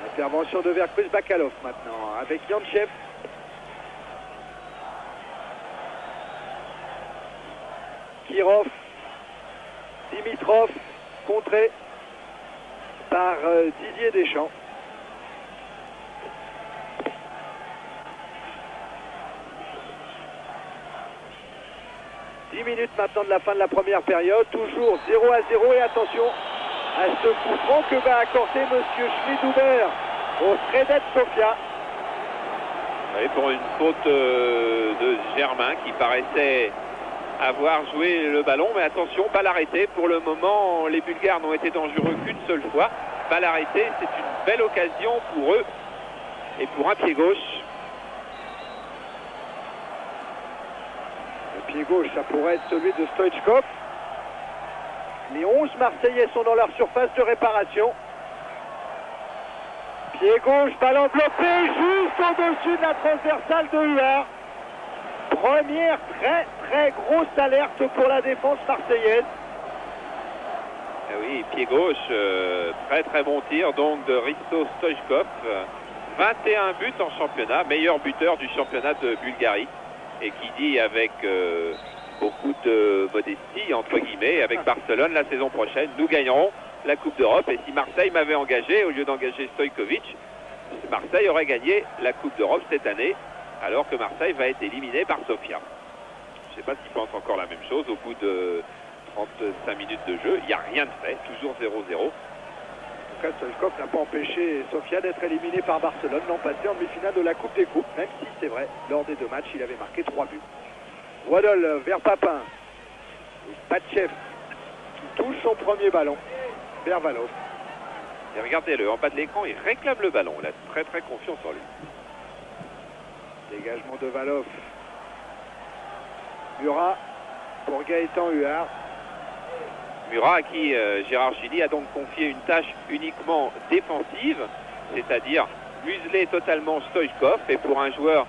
Intervention de Vercruis, Bakalov maintenant avec Yantchev. Kirov, Dimitrov, contré par Didier Deschamps. Minutes maintenant de la fin de la première période, toujours 0-0 et attention à ce coup franc que va accorder monsieur Schmidhuber au Sredets Sofia. Oui, pour une faute de Germain qui paraissait avoir joué le ballon, mais attention, balle arrêtée. Pour le moment, les Bulgares n'ont été dangereux qu'une seule fois. Balle arrêtée, c'est une belle occasion pour eux et pour un pied gauche. Pied gauche, ça pourrait être celui de Stoichkov. Les 11 Marseillais sont dans leur surface de réparation. Pied gauche, balle enveloppée, juste au-dessus de la transversale de Huard. Première très grosse alerte pour la défense marseillaise. Eh oui, pied gauche, très bon tir donc de Risto Stoichkov. 21 buts en championnat, meilleur buteur du championnat de Bulgarie. Et qui dit avec beaucoup de modestie, entre guillemets, avec Barcelone la saison prochaine, nous gagnerons la Coupe d'Europe. Et si Marseille m'avait engagé, au lieu d'engager Stojkovic, Marseille aurait gagné la Coupe d'Europe cette année, alors que Marseille va être éliminé par Sofia. Je ne sais pas s'ils pensent encore la même chose au bout de 35 minutes de jeu. Il n'y a rien de fait, toujours 0-0. En tout cas, Stoichkov n'a pas empêché Sofia d'être éliminé par Barcelone l'an passé en demi-finale de la Coupe des Coupes, même si c'est vrai, lors des 2 matchs, il avait marqué 3 buts. Waddle vers Papin. Batchev qui touche son premier ballon vers Valov. Et regardez-le, en bas de l'écran, il réclame le ballon. Il a très confiance en lui. Dégagement de Valov. Murat pour Gaëtan Huard. Murat à qui Gérard Gilly a donc confié une tâche uniquement défensive, c'est-à-dire museler totalement Stoichkov, et pour un joueur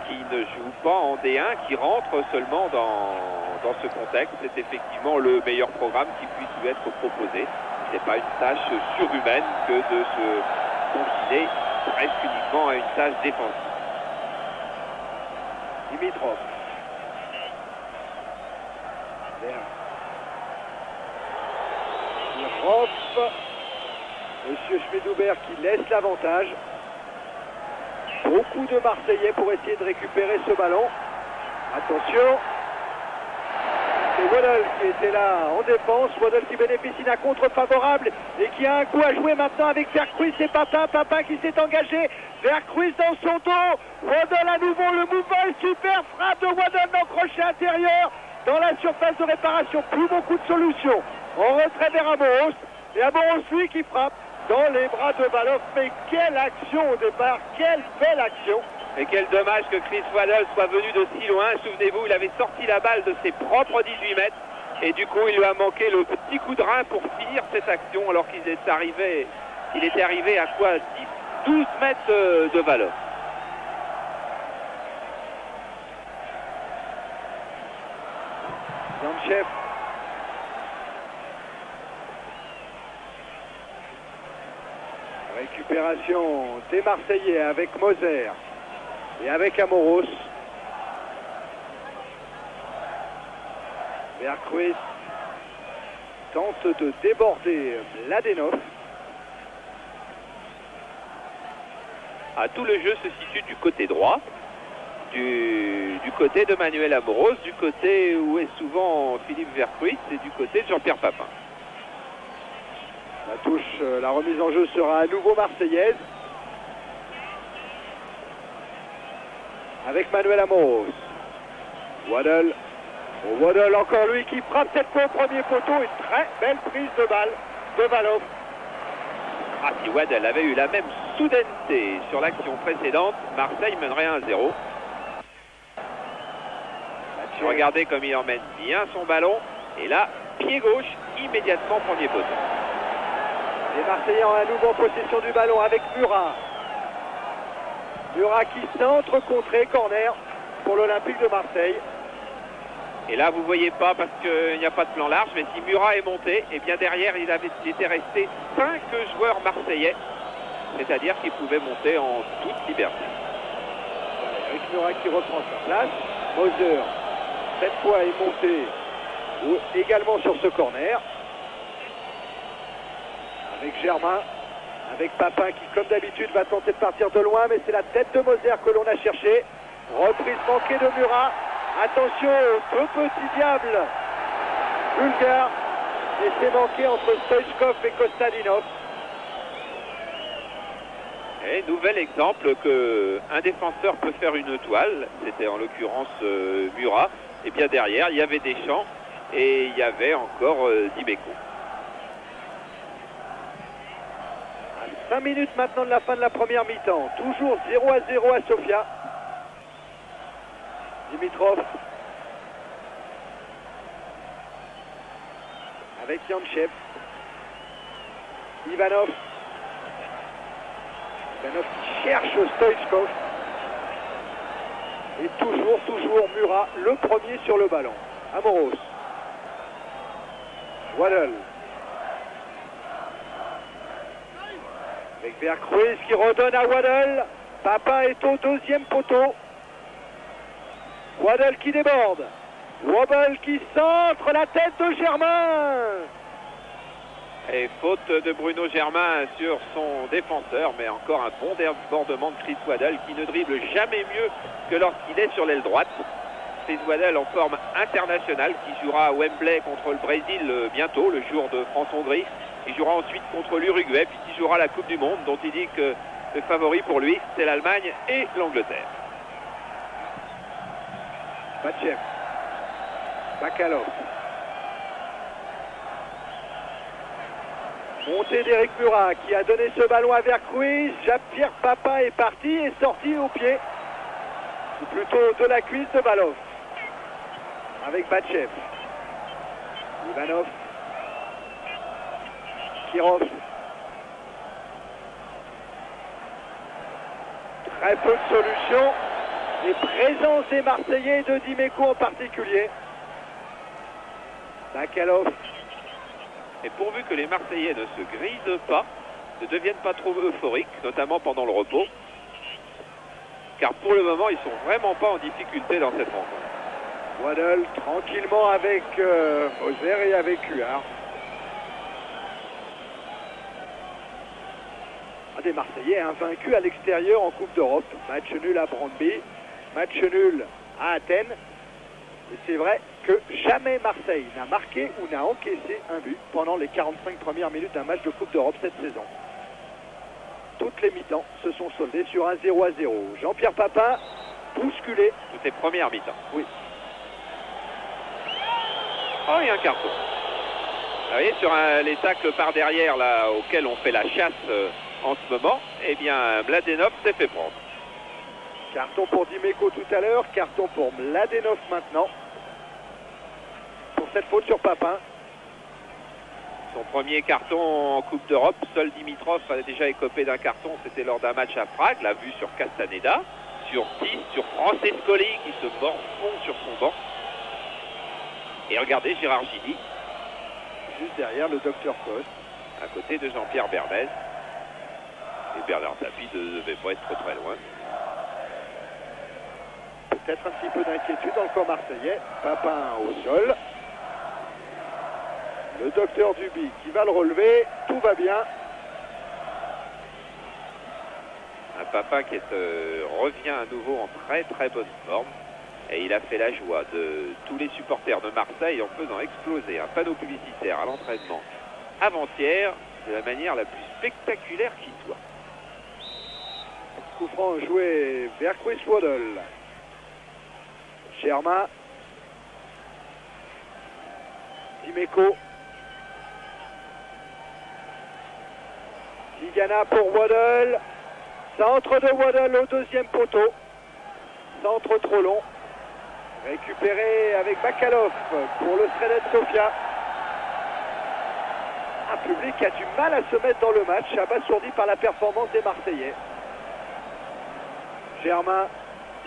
qui ne joue pas en D1, qui rentre seulement dans ce contexte, c'est effectivement le meilleur programme qui puisse lui être proposé. Ce n'est pas une tâche surhumaine que de se confiner presque uniquement à une tâche défensive. Dimitrov. Monsieur Schmidhuber qui laisse l'avantage. Beaucoup de Marseillais pour essayer de récupérer ce ballon. Attention. C'est Waddle qui était là en défense. Waddle qui bénéficie d'un contre favorable et qui a un coup à jouer maintenant avec Vercruis et Papin qui s'est engagé. Vercruis dans son dos. Waddle à nouveau, le mouvement est super. Frappe de Waddle dans le crochet intérieur. Dans la surface de réparation, plus beaucoup de solutions. En retrait vers Amoros. Et Amoros, lui, qui frappe dans les bras de Valov. Mais quelle action au départ, quelle belle action. Et quel dommage que Chris Waddle soit venu de si loin. Souvenez-vous, il avait sorti la balle de ses propres 18 mètres. Et du coup, il lui a manqué le petit coup de rein pour finir cette action, alors qu'il était arrivé à quoi, 12 mètres de Valov. Yantchev. Récupération des Marseillais avec Moser et avec Amoros. Vercruis tente de déborder Mladenov. Ah, tout le jeu se situe du côté droit, du côté de Manuel Amoros, du côté où est souvent Philippe Vercruis et du côté de Jean-Pierre Papin. La touche, la remise en jeu sera à nouveau marseillaise. Avec Manuel Amoros. Waddle. Oh, Waddle, encore lui qui frappe cette fois au premier poteau. Une très belle prise de balle de Valov. Ah, si Waddle avait eu la même soudaineté sur l'action précédente, Marseille mènerait 1-0. Regardez comme il emmène bien son ballon. Et là, pied gauche, immédiatement premier poteau. Les Marseillais ont à nouveau en possession du ballon avec Murat. Murat qui centre, contré, corner pour l'Olympique de Marseille. Et là, vous ne voyez pas parce qu'il n'y a pas de plan large, mais si Murat est monté, et bien derrière, il était resté 5 joueurs marseillais. C'est-à-dire qu'il pouvait monter en toute liberté. Avec Murat qui reprend sa place. Moser, cette fois, est monté également sur ce corner. Avec Germain, avec Papin qui, comme d'habitude, va tenter de partir de loin, mais c'est la tête de Moser que l'on a cherché. Reprise manquée de Murat. Attention au peu petit diable bulgare. Et c'est manqué entre Stoichkov et Kostadinov. Et nouvel exemple qu'un défenseur peut faire une toile. C'était en l'occurrence Murat. Et bien derrière, il y avait Deschamps et il y avait encore Dimeco. 5 minutes maintenant de la fin de la première mi-temps. Toujours 0-0 à Sofia. Dimitrov. Avec Yantchev. Ivanov. Ivanov qui cherche Stoichkov. Et toujours Murat, le premier sur le ballon. Amoros. Waddle. Avec Vercruis qui redonne à Waddle. Papin est au deuxième poteau. Waddle qui déborde. Waddle qui centre, la tête de Germain. Et faute de Bruno Germain sur son défenseur, mais encore un bon débordement de Chris Waddle qui ne dribble jamais mieux que lorsqu'il est sur l'aile droite. Chris Waddle en forme internationale qui jouera à Wembley contre le Brésil bientôt, le jour de France-Hongrie. Il jouera ensuite contre l'Uruguay, puis il jouera la Coupe du Monde, dont il dit que le favori pour lui, c'est l'Allemagne et l'Angleterre. Batchev. Bakalov. Montée d'Éric Murat qui a donné ce ballon à Vercruis. Jean-Pierre Papin est parti et sorti au pied. Ou plutôt de la cuisse de Valov. Avec Batchev. Ivanov. Kirov. Très peu de solutions. Les présences des Marseillais de Dimeco en particulier. Bakalov. Et pourvu que les Marseillais ne se grisent pas, ne deviennent pas trop euphoriques, notamment pendant le repos, car pour le moment, ils sont vraiment pas en difficulté dans cette rencontre. Waddle tranquillement avec Moser et avec Huard. Un des Marseillais invaincus à l'extérieur en Coupe d'Europe. Match nul à Brøndby, match nul à Athènes. Et c'est vrai que jamais Marseille n'a marqué ou n'a encaissé un but pendant les 45 premières minutes d'un match de Coupe d'Europe cette saison. Toutes les mi-temps se sont soldées sur un 0-0. Jean-Pierre Papin, bousculé. Toutes les premières mi-temps. Oui. Oh, il y a un carton. Vous voyez, sur les tacles par derrière là, auxquels on fait la chasse en ce moment, eh bien, Mladenov s'est fait prendre. Carton pour Dimeco tout à l'heure, carton pour Mladenov maintenant. Pour cette faute sur Papin. Son premier carton en Coupe d'Europe, seul Dimitrov a déjà écopé d'un carton, c'était lors d'un match à Prague, la vue sur Castaneda, sur 10, sur Francescoli qui se morfond sur son banc. Et regardez Gérard Gilly. Juste derrière le docteur Coste. À côté de Jean-Pierre Bernès. Et Bernard Tapie ne devait pas être très loin. Peut-être un petit peu d'inquiétude dans le camp marseillais. Papin au sol. Le docteur Duby qui va le relever. Tout va bien. Un Papin qui revient à nouveau en très très bonne forme. Et il a fait la joie de tous les supporters de Marseille en faisant exploser un panneau publicitaire à l'entraînement avant-hier de la manière la plus spectaculaire qui soit. Coup franc joué vers Chris Waddle. Germain. Dimeco. Tigana pour Waddle. Centre de Waddle au deuxième poteau. Centre trop long. Récupéré avec Bakalov pour le Sredet Sofia. Un public qui a du mal à se mettre dans le match, abasourdi par la performance des Marseillais. Germain,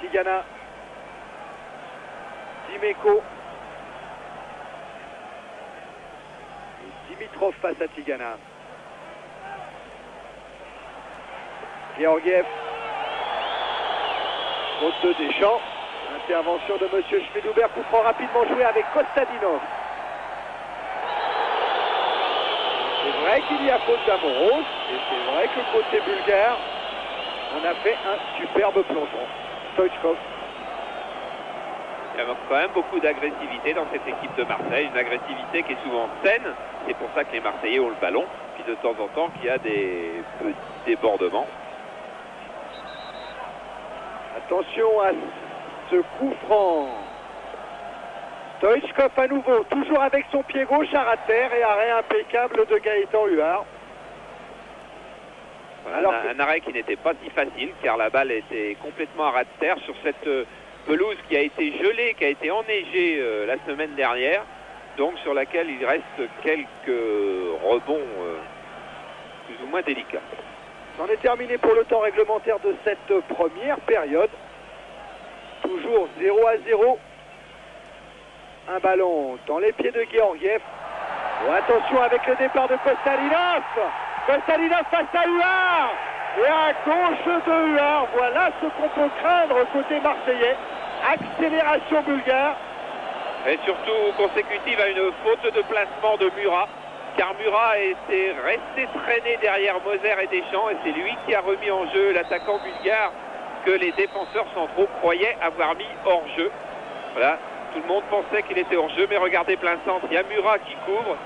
Tigana, Dimeco. Et Dimitrov face à Tigana. Georgiev. Faute de Deschamps. Intervention de M. Schmidhuber, coup franc rapidement joué avec Kostadinov. C'est vrai qu'il y a faute d'Amoros, et c'est vrai que côté bulgare, on a fait un superbe plongeon. Stoichkov. Il y a quand même beaucoup d'agressivité dans cette équipe de Marseille, une agressivité qui est souvent saine. C'est pour ça que les Marseillais ont le ballon, puis de temps en temps qu'il y a des petits débordements. Attention à ce coup franc. Stoichkov à nouveau, toujours avec son pied gauche à ras de terre et arrêt impeccable de Gaëtan Huard. Voilà, un arrêt qui n'était pas si facile car la balle était complètement à ras de terre sur cette pelouse qui a été gelée, qui a été enneigée la semaine dernière, donc sur laquelle il reste quelques rebonds plus ou moins délicats. C'en est terminé pour le temps réglementaire de cette première période. Toujours 0-0. Un ballon dans les pieds de Georgiev. Oh, attention avec le départ de Kostadinov. Kostadinov face à Huard. Et à gauche de Huard. Voilà ce qu'on peut craindre côté marseillais. Accélération bulgare. Et surtout consécutive à une faute de placement de Murat. Car Murat était resté traîné derrière Moser et Deschamps. Et c'est lui qui a remis en jeu l'attaquant bulgare que les défenseurs centraux croyaient avoir mis hors jeu. Voilà, tout le monde pensait qu'il était hors jeu, mais regardez plein centre, il y a Murat qui couvre,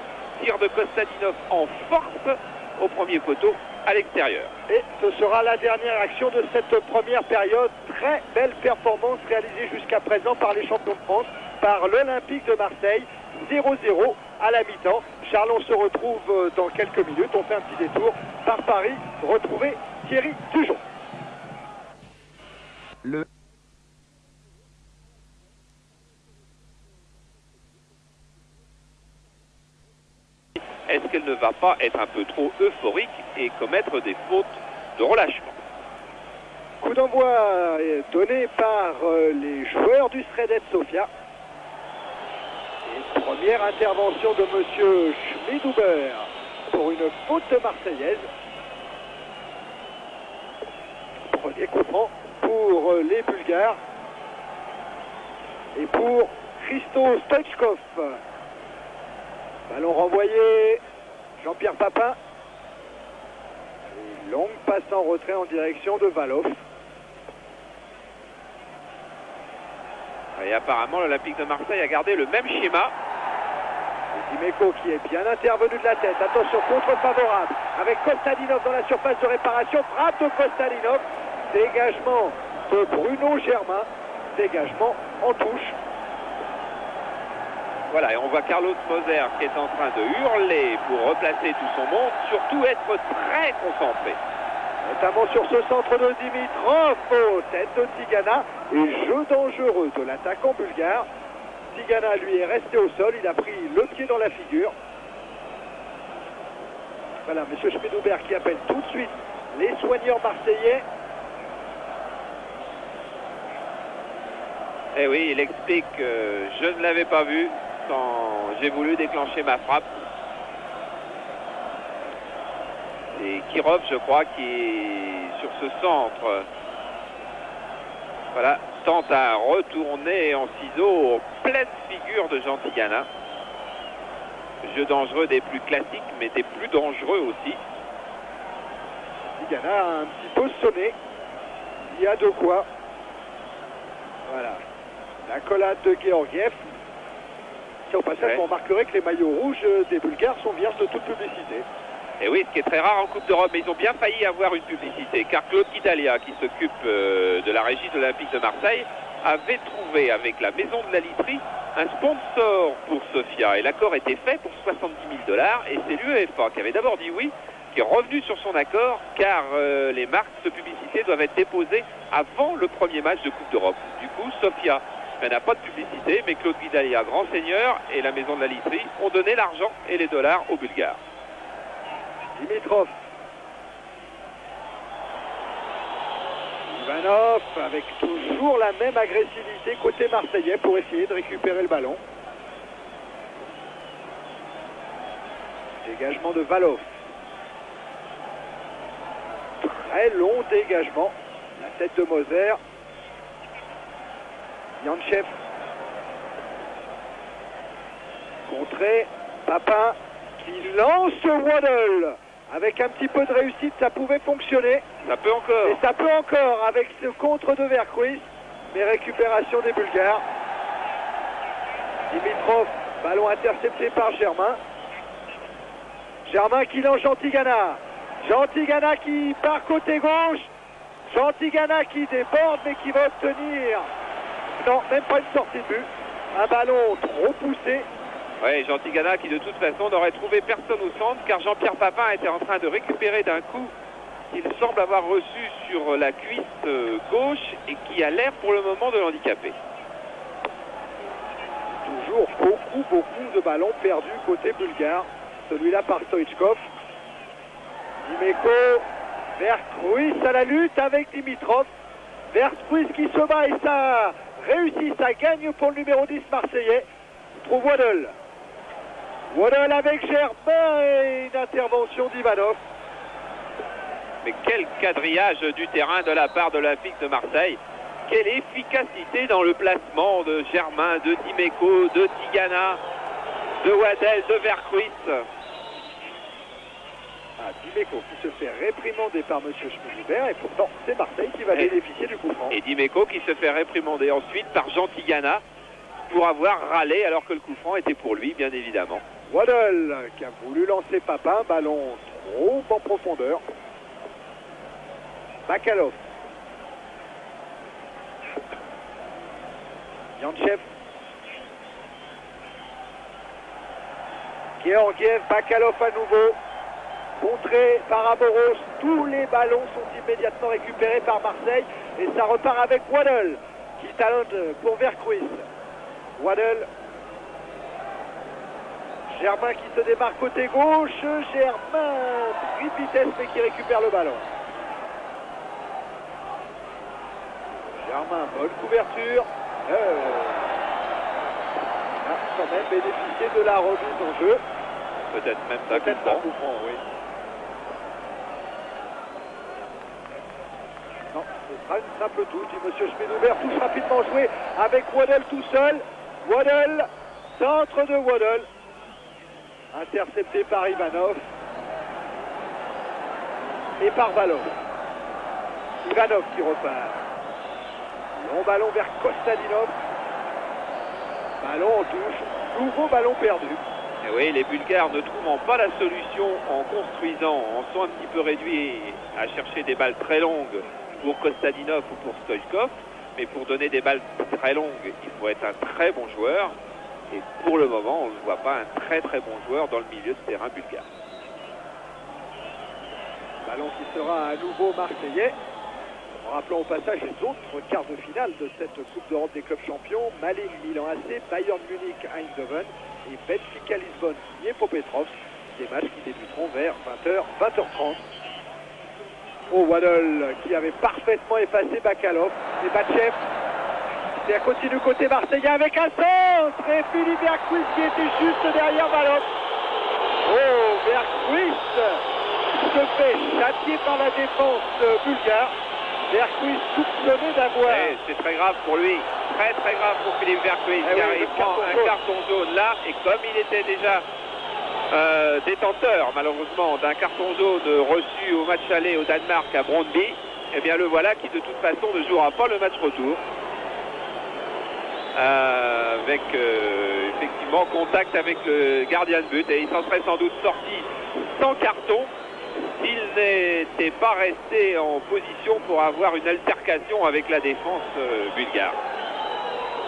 tir de Kostadinov en force au premier poteau à l'extérieur. Et ce sera la dernière action de cette première période. Très belle performance réalisée jusqu'à présent par les champions de France, par l'Olympique de Marseille. 0-0 à la mi-temps. Charles, on se retrouve dans quelques minutes. On fait un petit détour par Paris. Retrouver Thierry Dujon. Est-ce qu'elle ne va pas être un peu trop euphorique et commettre des fautes de relâchement? Coup d'envoi donné par les joueurs du Sredet Sofia. Et première intervention de M. Schmidhuber pour une faute marseillaise. Premier coup franc pour les Bulgares et pour Christo Stoichkov. Ballon renvoyé, Jean-Pierre Papin. Et longue passe en retrait en direction de Valov. Et apparemment l'Olympique de Marseille a gardé le même schéma. Et Dimeco qui est bien intervenu de la tête. Attention, contre favorable avec Kostadinov dans la surface de réparation. Frappe de Kostadinov. Dégagement de Bruno Germain. Dégagement en touche. Voilà, et on voit Carlos Moser qui est en train de hurler pour replacer tout son monde, surtout être très concentré. Notamment sur ce centre de Dimitrov, tête de Tigana, et jeu dangereux de l'attaquant bulgare. Tigana, lui, est resté au sol, il a pris le pied dans la figure. Voilà, M. Schmidhuber qui appelle tout de suite les soigneurs marseillais. Eh oui, il explique que je ne l'avais pas vu quand j'ai voulu déclencher ma frappe. C'est Kirov, je crois, qui, sur ce centre, voilà, tente à retourner en ciseaux en pleine figure de Jean Tigana. Jeu dangereux des plus classiques, mais des plus dangereux aussi. Tigana a un petit peu sonné Il y a de quoi. Voilà. L'accolade de Georgiev. Au passage, vous remarquerez que les maillots rouges des Bulgares sont vierges de toute publicité. Et oui, ce qui est très rare en Coupe d'Europe, mais ils ont bien failli avoir une publicité, car Claude Guidalia, qui s'occupe de la régie de l'Olympique de Marseille, avait trouvé avec la maison de la literie un sponsor pour Sofia. Et l'accord était fait pour 70 000 $, et c'est l'UEFA qui avait d'abord dit oui, qui est revenu sur son accord, car les marques de publicité doivent être déposées avant le premier match de Coupe d'Europe. Du coup, Sofia n'a pas de publicité, mais Claude Guidalia, grand seigneur, et la maison de la literie ont donné l'argent et les dollars aux Bulgares. Dimitrov. Ivanov avec toujours la même agressivité côté marseillais pour essayer de récupérer le ballon. Dégagement de Valov. Très long dégagement. La tête de Moser. Yanchev. Contré. Papin qui lance Waddle. Avec un petit peu de réussite, ça pouvait fonctionner. Ça peut encore. Et ça peut encore avec ce contre de Vercruis. Mais récupération des Bulgares. Dimitrov, ballon intercepté par Germain. Germain qui lance Jantigana. Jantigana qui part côté gauche. Jantigana qui déborde mais qui va obtenir... Non, même pas une sortie de but. Un ballon trop poussé. Oui, Jantigana qui de toute façon n'aurait trouvé personne au centre, car Jean-Pierre Papin était en train de récupérer d'un coup qu'il semble avoir reçu sur la cuisse gauche et qui a l'air pour le moment de l'handicaper. Toujours beaucoup de ballons perdus côté bulgare. Celui-là par Stoichkov. Dimeco, Vercruis à la lutte avec Dimitrov. Vercruis qui se bat et ça réussit, ça gagne pour le numéro 10 marseillais. On trouve Waddle. Waddle avec Germain et une intervention d'Ivanov. Mais quel quadrillage du terrain de la part de l'Olympique de Marseille. Quelle efficacité dans le placement de Germain, de Dimeco, de Tigana, de Waddle, de Vercruis. Dimeco qui se fait réprimander par M. Schmidhuber et pourtant c'est Marseille qui va bénéficier du coup franc. Et Dimeco qui se fait réprimander ensuite par Jean Tigana pour avoir râlé alors que le coup franc était pour lui, bien évidemment. Waddle qui a voulu lancer Papin, ballon trop en profondeur. Bakalov. Yanchev. Georgiev, Bakalov à nouveau. Contré par Amoros, tous les ballons sont immédiatement récupérés par Marseille et ça repart avec Waddle qui talonne pour Vercruis. Waddle. Germain qui se démarque côté gauche. Germain, pris de vitesse mais qui récupère le ballon. Germain, bonne couverture. A quand même bénéficié de la remise en jeu. Peut-être même pas coup franc, oui. Non, ce sera une simple touche, dit M. Schmidhuber. Touche rapidement jouée avec Waddle tout seul. Waddle, centre de Waddle. Intercepté par Ivanov. Et par Valov. Ivanov qui repart. Long ballon vers Kostadinov. Ballon en touche. Nouveau ballon perdu. Et oui, les Bulgares ne trouvant pas la solution en construisant, en sont un petit peu réduits à chercher des balles très longues pour Kostadinov ou pour Stoichkov. Mais pour donner des balles très longues, il faut être un très bon joueur. Et pour le moment, on ne voit pas un très bon joueur dans le milieu de terrain bulgare. Ballon qui sera à nouveau marseillais. En rappelant au passage les autres quarts de finale de cette Coupe d'Europe des clubs champions. Malines, Milan AC, Bayern Munich, Eindhoven et Benfica Lisbonne, Dniepropetrovsk. Des matchs qui débuteront vers 20h, 20h30. Oh, Waddle qui avait parfaitement effacé Bakalov. Et Batchev. Ça continue côté marseillais avec un centre. Et Philippe Vercruis qui était juste derrière Valov. Oh, Vercruis se fait châtier par la défense bulgare. Vercruis soupçonné d'avoir... C'est très grave pour lui, très grave pour Philippe Vercruis, car il prend un carton jaune là, et comme il était déjà détenteur malheureusement d'un carton jaune reçu au match aller au Danemark à Brøndby, Eh bien le voilà qui de toute façon ne jouera pas le match retour. Avec effectivement contact avec le gardien de but et il s'en serait sans doute sorti sans carton s'il n'était pas resté en position pour avoir une altercation avec la défense bulgare.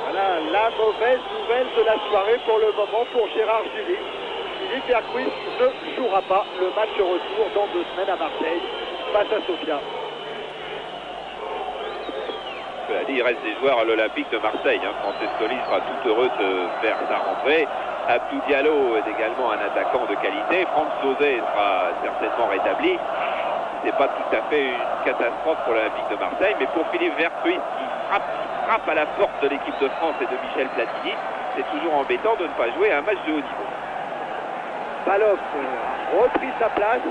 Voilà la mauvaise nouvelle de la soirée pour le moment pour Gérard Julie. Philippe Bergquist ne jouera pas le match retour dans 2 semaines à Marseille face à Sofia. Cela dit, il reste des joueurs à l'Olympique de Marseille. Francescoli sera tout heureux de faire sa rentrée. Abdou Diallo est également un attaquant de qualité. Franck Sauzet sera certainement rétabli. C'est pas tout à fait une catastrophe pour l'Olympique de Marseille, mais pour Philippe Vercruis qui frappe à la porte de l'équipe de France et de Michel Platini, c'est toujours embêtant de ne pas jouer à un match de haut niveau. Valov a repris sa place.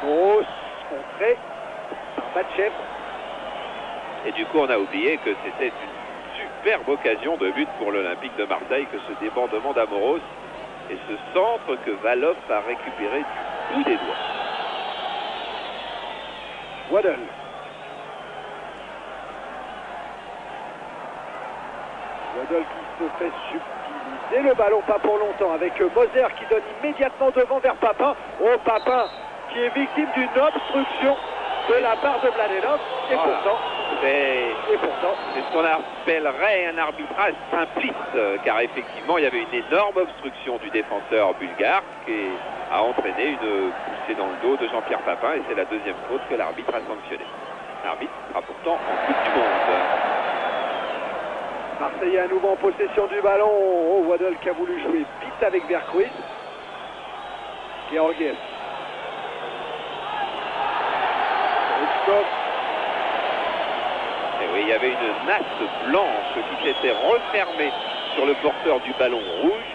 Grosse contrée par Batchev. Et du coup, on a oublié que c'était une superbe occasion de but pour l'Olympique de Marseille, que ce débordement d'Amoros et ce centre que Valov a récupéré du bout des doigts. Waddle. Waddle qui se fait subtiliser le ballon, pas pour longtemps, avec Moser qui donne immédiatement devant vers Papin. Oh, Papin qui est victime d'une obstruction de la part de Mladenov. Et pourtant, c'est ce qu'on appellerait un arbitrage simpliste, car effectivement il y avait une énorme obstruction du défenseur bulgare qui a entraîné une poussée dans le dos de Jean-Pierre Papin, et c'est la deuxième faute que l'arbitre a sanctionnée. L'arbitre sera pourtant en Coupe du Monde. Marseillais à nouveau en possession du ballon. Oh, Waddle qui a voulu jouer vite avec Vercruis. Georgiev. Et oui, il y avait une nasse blanche qui s'était refermée sur le porteur du ballon rouge.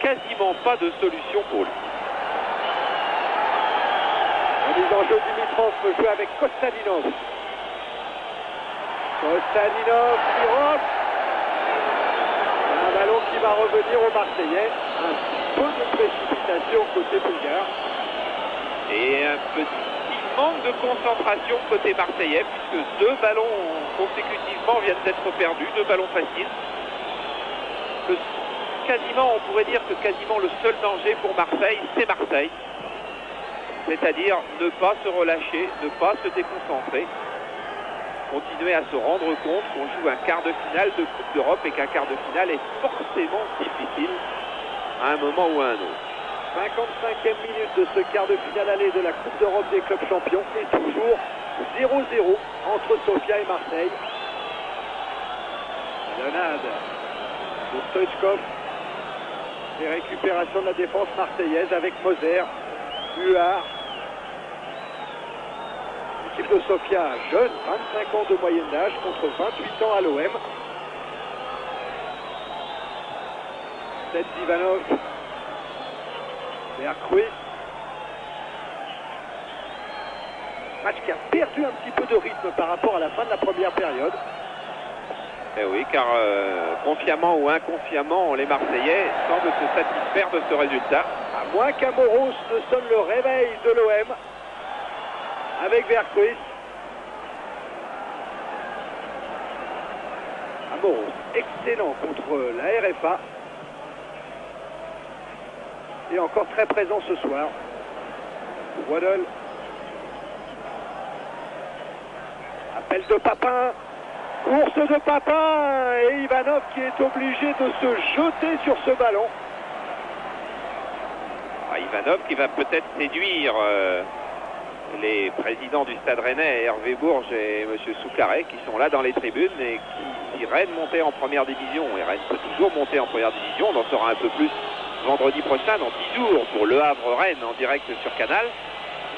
Quasiment pas de solution pour lui. La mise en jeu Dimitrov peut jouer avec Kostadinov. Kostadinov qui rentre. Un ballon qui va revenir aux Marseillais. Un peu de précipitation côté bulgare. Et un petit manque de concentration côté marseillais, puisque 2 ballons consécutivement viennent d'être perdus, 2 ballons faciles. Quasiment, on pourrait dire que quasiment le seul danger pour Marseille, c'est Marseille. C'est-à-dire ne pas se relâcher, ne pas se déconcentrer, continuer à se rendre compte qu'on joue un quart de finale de Coupe d'Europe et qu'un quart de finale est forcément difficile à un moment ou à un autre. 55e minute de ce quart de finale aller de la Coupe d'Europe des clubs champions et toujours 0-0 entre Sofia et Marseille. Lenade pour Stoichkov. Et récupération de la défense marseillaise avec Moser, Huard. L'équipe de Sofia jeune, 25 ans de moyenne d'âge contre 28 ans à l'OM. C'est Ivanov. Vercruis. Match qui a perdu un petit peu de rythme par rapport à la fin de la première période. Eh oui, car confiamment ou inconsciemment, les Marseillais semblent se satisfaire de ce résultat. À moins qu'Amoros ne sonne le réveil de l'OM avec Vercruis. Amoros, excellent contre la RFA. Et encore très présent ce soir. Waddle. Appel de Papin. Course de Papin. Et Ivanov qui est obligé de se jeter sur ce ballon. Ivanov qui va peut-être séduire les présidents du Stade Rennais, Hervé Bourges et M. Soucaret, qui sont là dans les tribunes et qui, si Rennes montait en première division, et Rennes peut toujours monter en première division, on en saura un peu plus vendredi prochain, dans 10 jours, pour Le Havre-Rennes en direct sur Canal,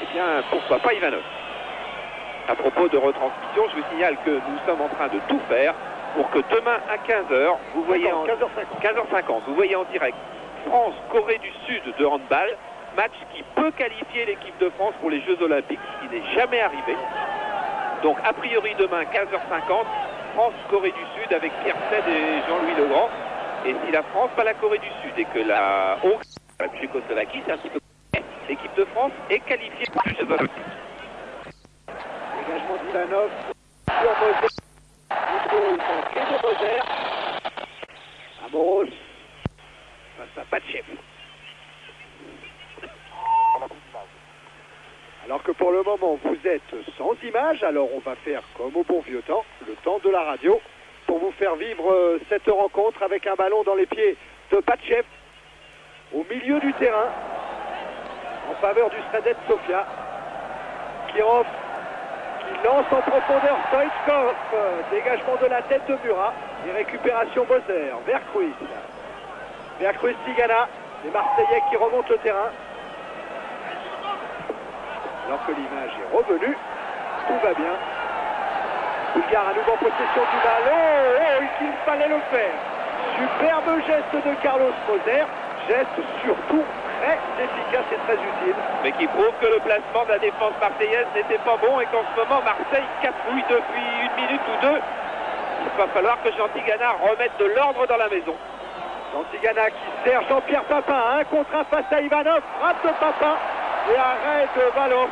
eh bien, pourquoi pas Ivanov. À propos de retransmission, je vous signale que nous sommes en train de tout faire pour que demain à 15h, vous voyez 15h50, vous voyez en direct France-Corée du Sud de handball, match qui peut qualifier l'équipe de France pour les Jeux Olympiques, ce qui n'est jamais arrivé. Donc a priori demain 15h50, France-Corée du Sud avec Pierre Cède et Jean-Louis Legrand. Et si la France bat la Corée du Sud et que la Hongrie, la Tchécoslovaquie, c'est un petit peu... l'équipe de France est qualifiée pour les Jeux Olympiques. Dégagement d'Ivanov sur Moser. Ils sont de Moser. Amoros face à Patchev. Alors que pour le moment vous êtes sans image, alors on va faire comme au bon vieux temps, le temps de la radio, pour vous faire vivre cette rencontre avec un ballon dans les pieds de Patchev au milieu du terrain en faveur du Sredets Sofia. Kirov qui lance en profondeur Stoichkov, dégagement de la tête de Murat et récupération Moser vers Kruis. Vers Kruis Tigana, les Marseillais qui remontent le terrain. Alors que l'image est revenue, tout va bien. Bulgare à nouveau en possession du ballon. Oh, il fallait le faire. Superbe geste de Carlos Moser. Geste surtout très efficace et très utile. Mais qui prouve que le placement de la défense marseillaise n'était pas bon et qu'en ce moment Marseille capouille depuis une minute ou deux. Il va falloir que Jean Tigana remette de l'ordre dans la maison. Jean Tigana qui sert Jean-Pierre Papin, un contre un face à Ivanov, frappe de Papin et arrêt de Valov.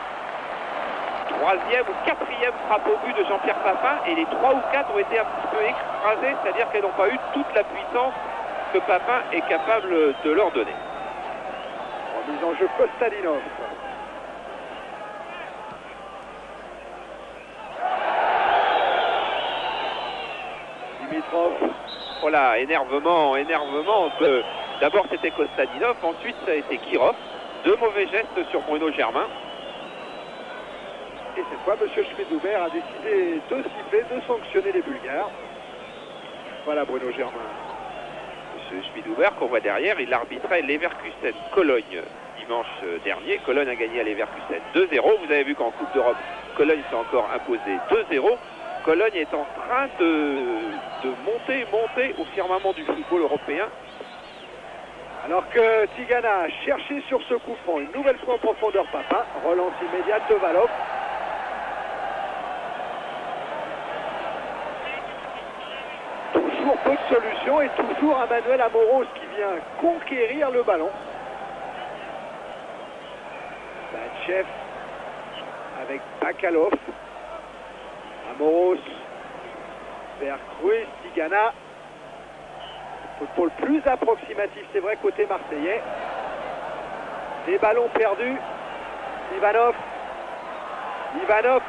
Troisième ou quatrième frappe au but de Jean-Pierre Papin et les 3 ou 4 ont été un petit peu écrasés, c'est-à-dire qu'elles n'ont pas eu toute la puissance que Papin est capable de leur donner. Remise en jeu Kostadinov. Dimitrov. Voilà, énervement. D'abord c'était Kostadinov, ensuite ça a été Kirov. 2 mauvais gestes sur Bruno Germain. Et cette fois, M. Schmidhuber a décidé de siffler, de sanctionner les Bulgares. Voilà Bruno Germain. M. Schmidhuber qu'on voit derrière, il arbitrait Leverkusen-Cologne dimanche dernier. Cologne a gagné à Leverkusen 2-0. Vous avez vu qu'en Coupe d'Europe, Cologne s'est encore imposé 2-0. Cologne est en train de monter au firmament du football européen. Alors que Tigana a cherché sur ce coup franc une nouvelle fois en profondeur Papin, relance immédiate de Valov. Toujours peu de solutions et toujours Emmanuel Amoros qui vient conquérir le ballon. Batchev avec Bakalov. Amoros vers Kruis Tigana. Football plus approximatif, c'est vrai, côté marseillais. Des ballons perdus. Ivanov.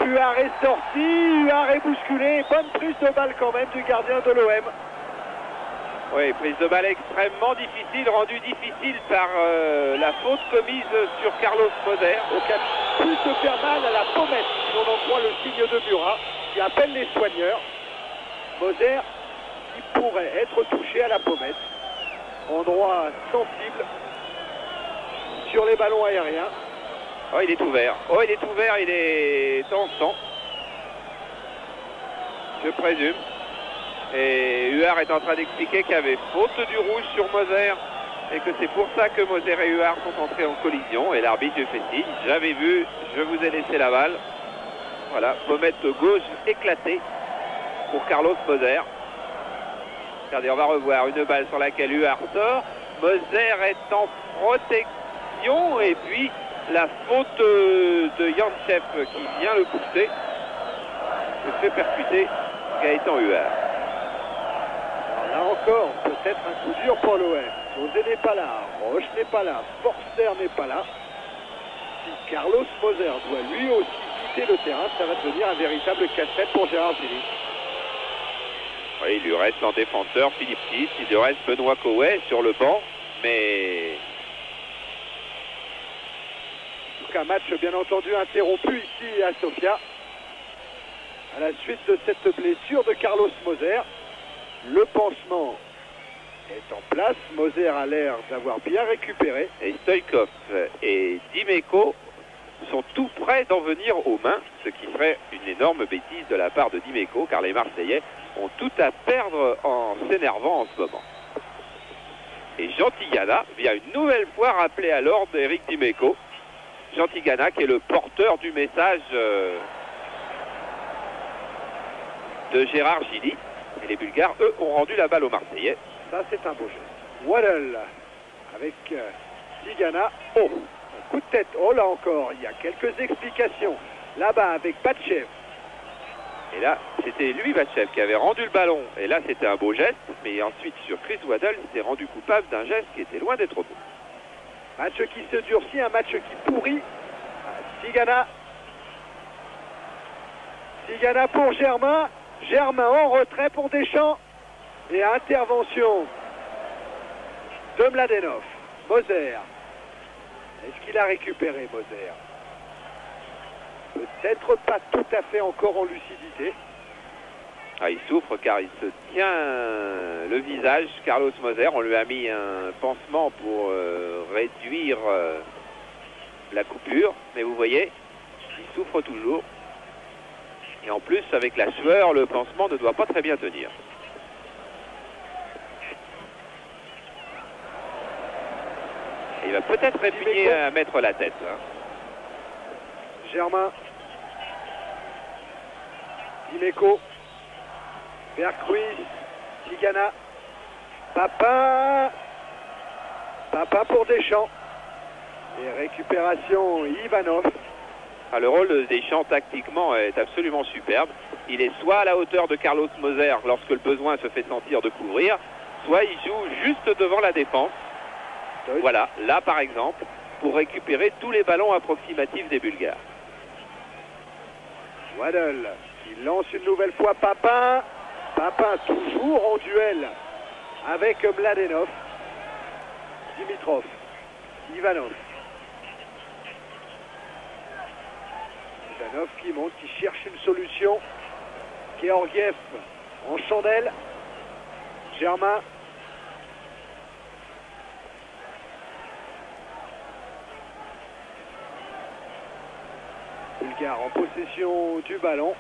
Huard est sorti, Huard est bousculé. Bonne prise de balle quand même du gardien de l'OM. Oui, prise de balle extrêmement difficile, rendue difficile par la faute commise sur Carlos Moser. Aucun plus se faire mal à la pommette, si l'on en croit le signe de Murat, qui appelle les soigneurs. Moser qui pourrait être touché à la pommette. Endroit sensible sur les ballons aériens. Oh, il est ouvert. Il est en sang. Je présume. Et Huard est en train d'expliquer qu'il y avait faute du rouge sur Moser et que c'est pour ça que Moser et Huard sont entrés en collision. Et l'arbitre lui fait signe. J'avais vu, je vous ai laissé la balle. Voilà, pommette gauche éclatée pour Carlos Moser. Regardez, on va revoir une balle sur laquelle Huard sort. Moser est en protection et puis la faute de Yantchev qui vient le pousser. Se fait percuter Gaëtan Huard. Là encore, peut-être un coup dur pour l'OM. José n'est pas là, Roche n'est pas là, Forster n'est pas là. Si Carlos Moser doit lui aussi quitter le terrain, ça va devenir un véritable casse-tête pour Gérard Gilly. Oui, il lui reste en défenseur Philippe Kiss, il lui reste Benoît Cauet sur le banc, mais... En tout cas, match bien entendu interrompu ici à Sofia. À la suite de cette blessure de Carlos Moser, le pansement est en place. Moser a l'air d'avoir bien récupéré. Et Stoïkov et Dimeco sont tout près d'en venir aux mains, ce qui serait une énorme bêtise de la part de Dimeco, car les Marseillais ont tout à perdre en s'énervant en ce moment. Et Jean Tigana vient une nouvelle fois rappeler à l'ordre Eric Dimeco. Jean Tigana qui est le porteur du message de Gérard Gilly. Et les Bulgares, eux, ont rendu la balle aux Marseillais. Ça, c'est un beau geste. Waddle avec Tigana. Oh, coup de tête. Oh là encore, il y a quelques explications. Là-bas avec Batchev. Et là, c'était lui, Batchev, qui avait rendu le ballon. Et là, c'était un beau geste. Mais ensuite, sur Chris Waddle, il s'est rendu coupable d'un geste qui était loin d'être beau. Match qui se durcit, un match qui pourrit. Tigana. Tigana pour Germain. Germain en retrait pour Deschamps. Et intervention de Mladenov. Moser. Est-ce qu'il a récupéré Moser? Peut-être pas tout à fait encore en lucidité. Ah, il souffre car il se tient le visage, Carlos Moser. On lui a mis un pansement pour réduire la coupure. Mais vous voyez, il souffre toujours. Et en plus, avec la sueur, le pansement ne doit pas très bien tenir. Et il va peut-être répugner à mettre la tête. Hein. Germain. Dimeco. Vercruis. Tigana. Papin. Papin pour Deschamps. Et récupération Ivanov. Ah, le rôle de Deschamps tactiquement est absolument superbe. Il est soit à la hauteur de Carlos Moser lorsque le besoin se fait sentir de couvrir, soit il joue juste devant la défense. Voilà, là par exemple, pour récupérer tous les ballons approximatifs des Bulgares. Waddle, il lance une nouvelle fois Papin. Papin toujours en duel avec Mladenov. Dimitrov. Ivanov. Ivanov qui monte, qui cherche une solution. Georgiev en chandelle. Germain. Bulgare en possession du ballon.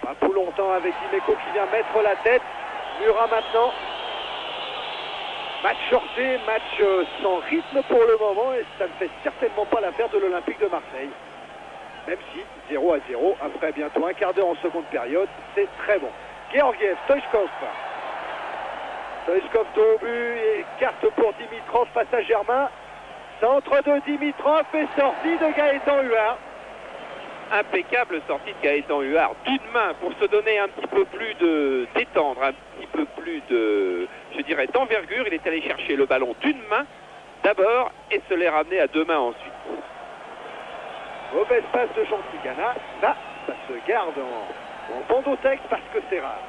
Pas pour longtemps avec Dimeco qui vient mettre la tête. Murat maintenant. Match shorté, match sans rythme pour le moment et ça ne fait certainement pas l'affaire de l'Olympique de Marseille. Même si 0-0 après bientôt un quart d'heure en seconde période, c'est très bon. Georgiev, Stoichkov. Stoichkov au but et carte pour Dimitrov face à Germain. Centre de Dimitrov et sortie de Gaëtan Huard. Impeccable sortie de Gaëtan Huard d'une main pour se donner un petit peu plus de d'étendre, un petit peu plus de, je dirais, d'envergure. Il est allé chercher le ballon d'une main d'abord et se l'est ramené à deux mains ensuite. Mauvaise passe de Jean Tigana. Là, ça se garde en bandotex parce que c'est rare.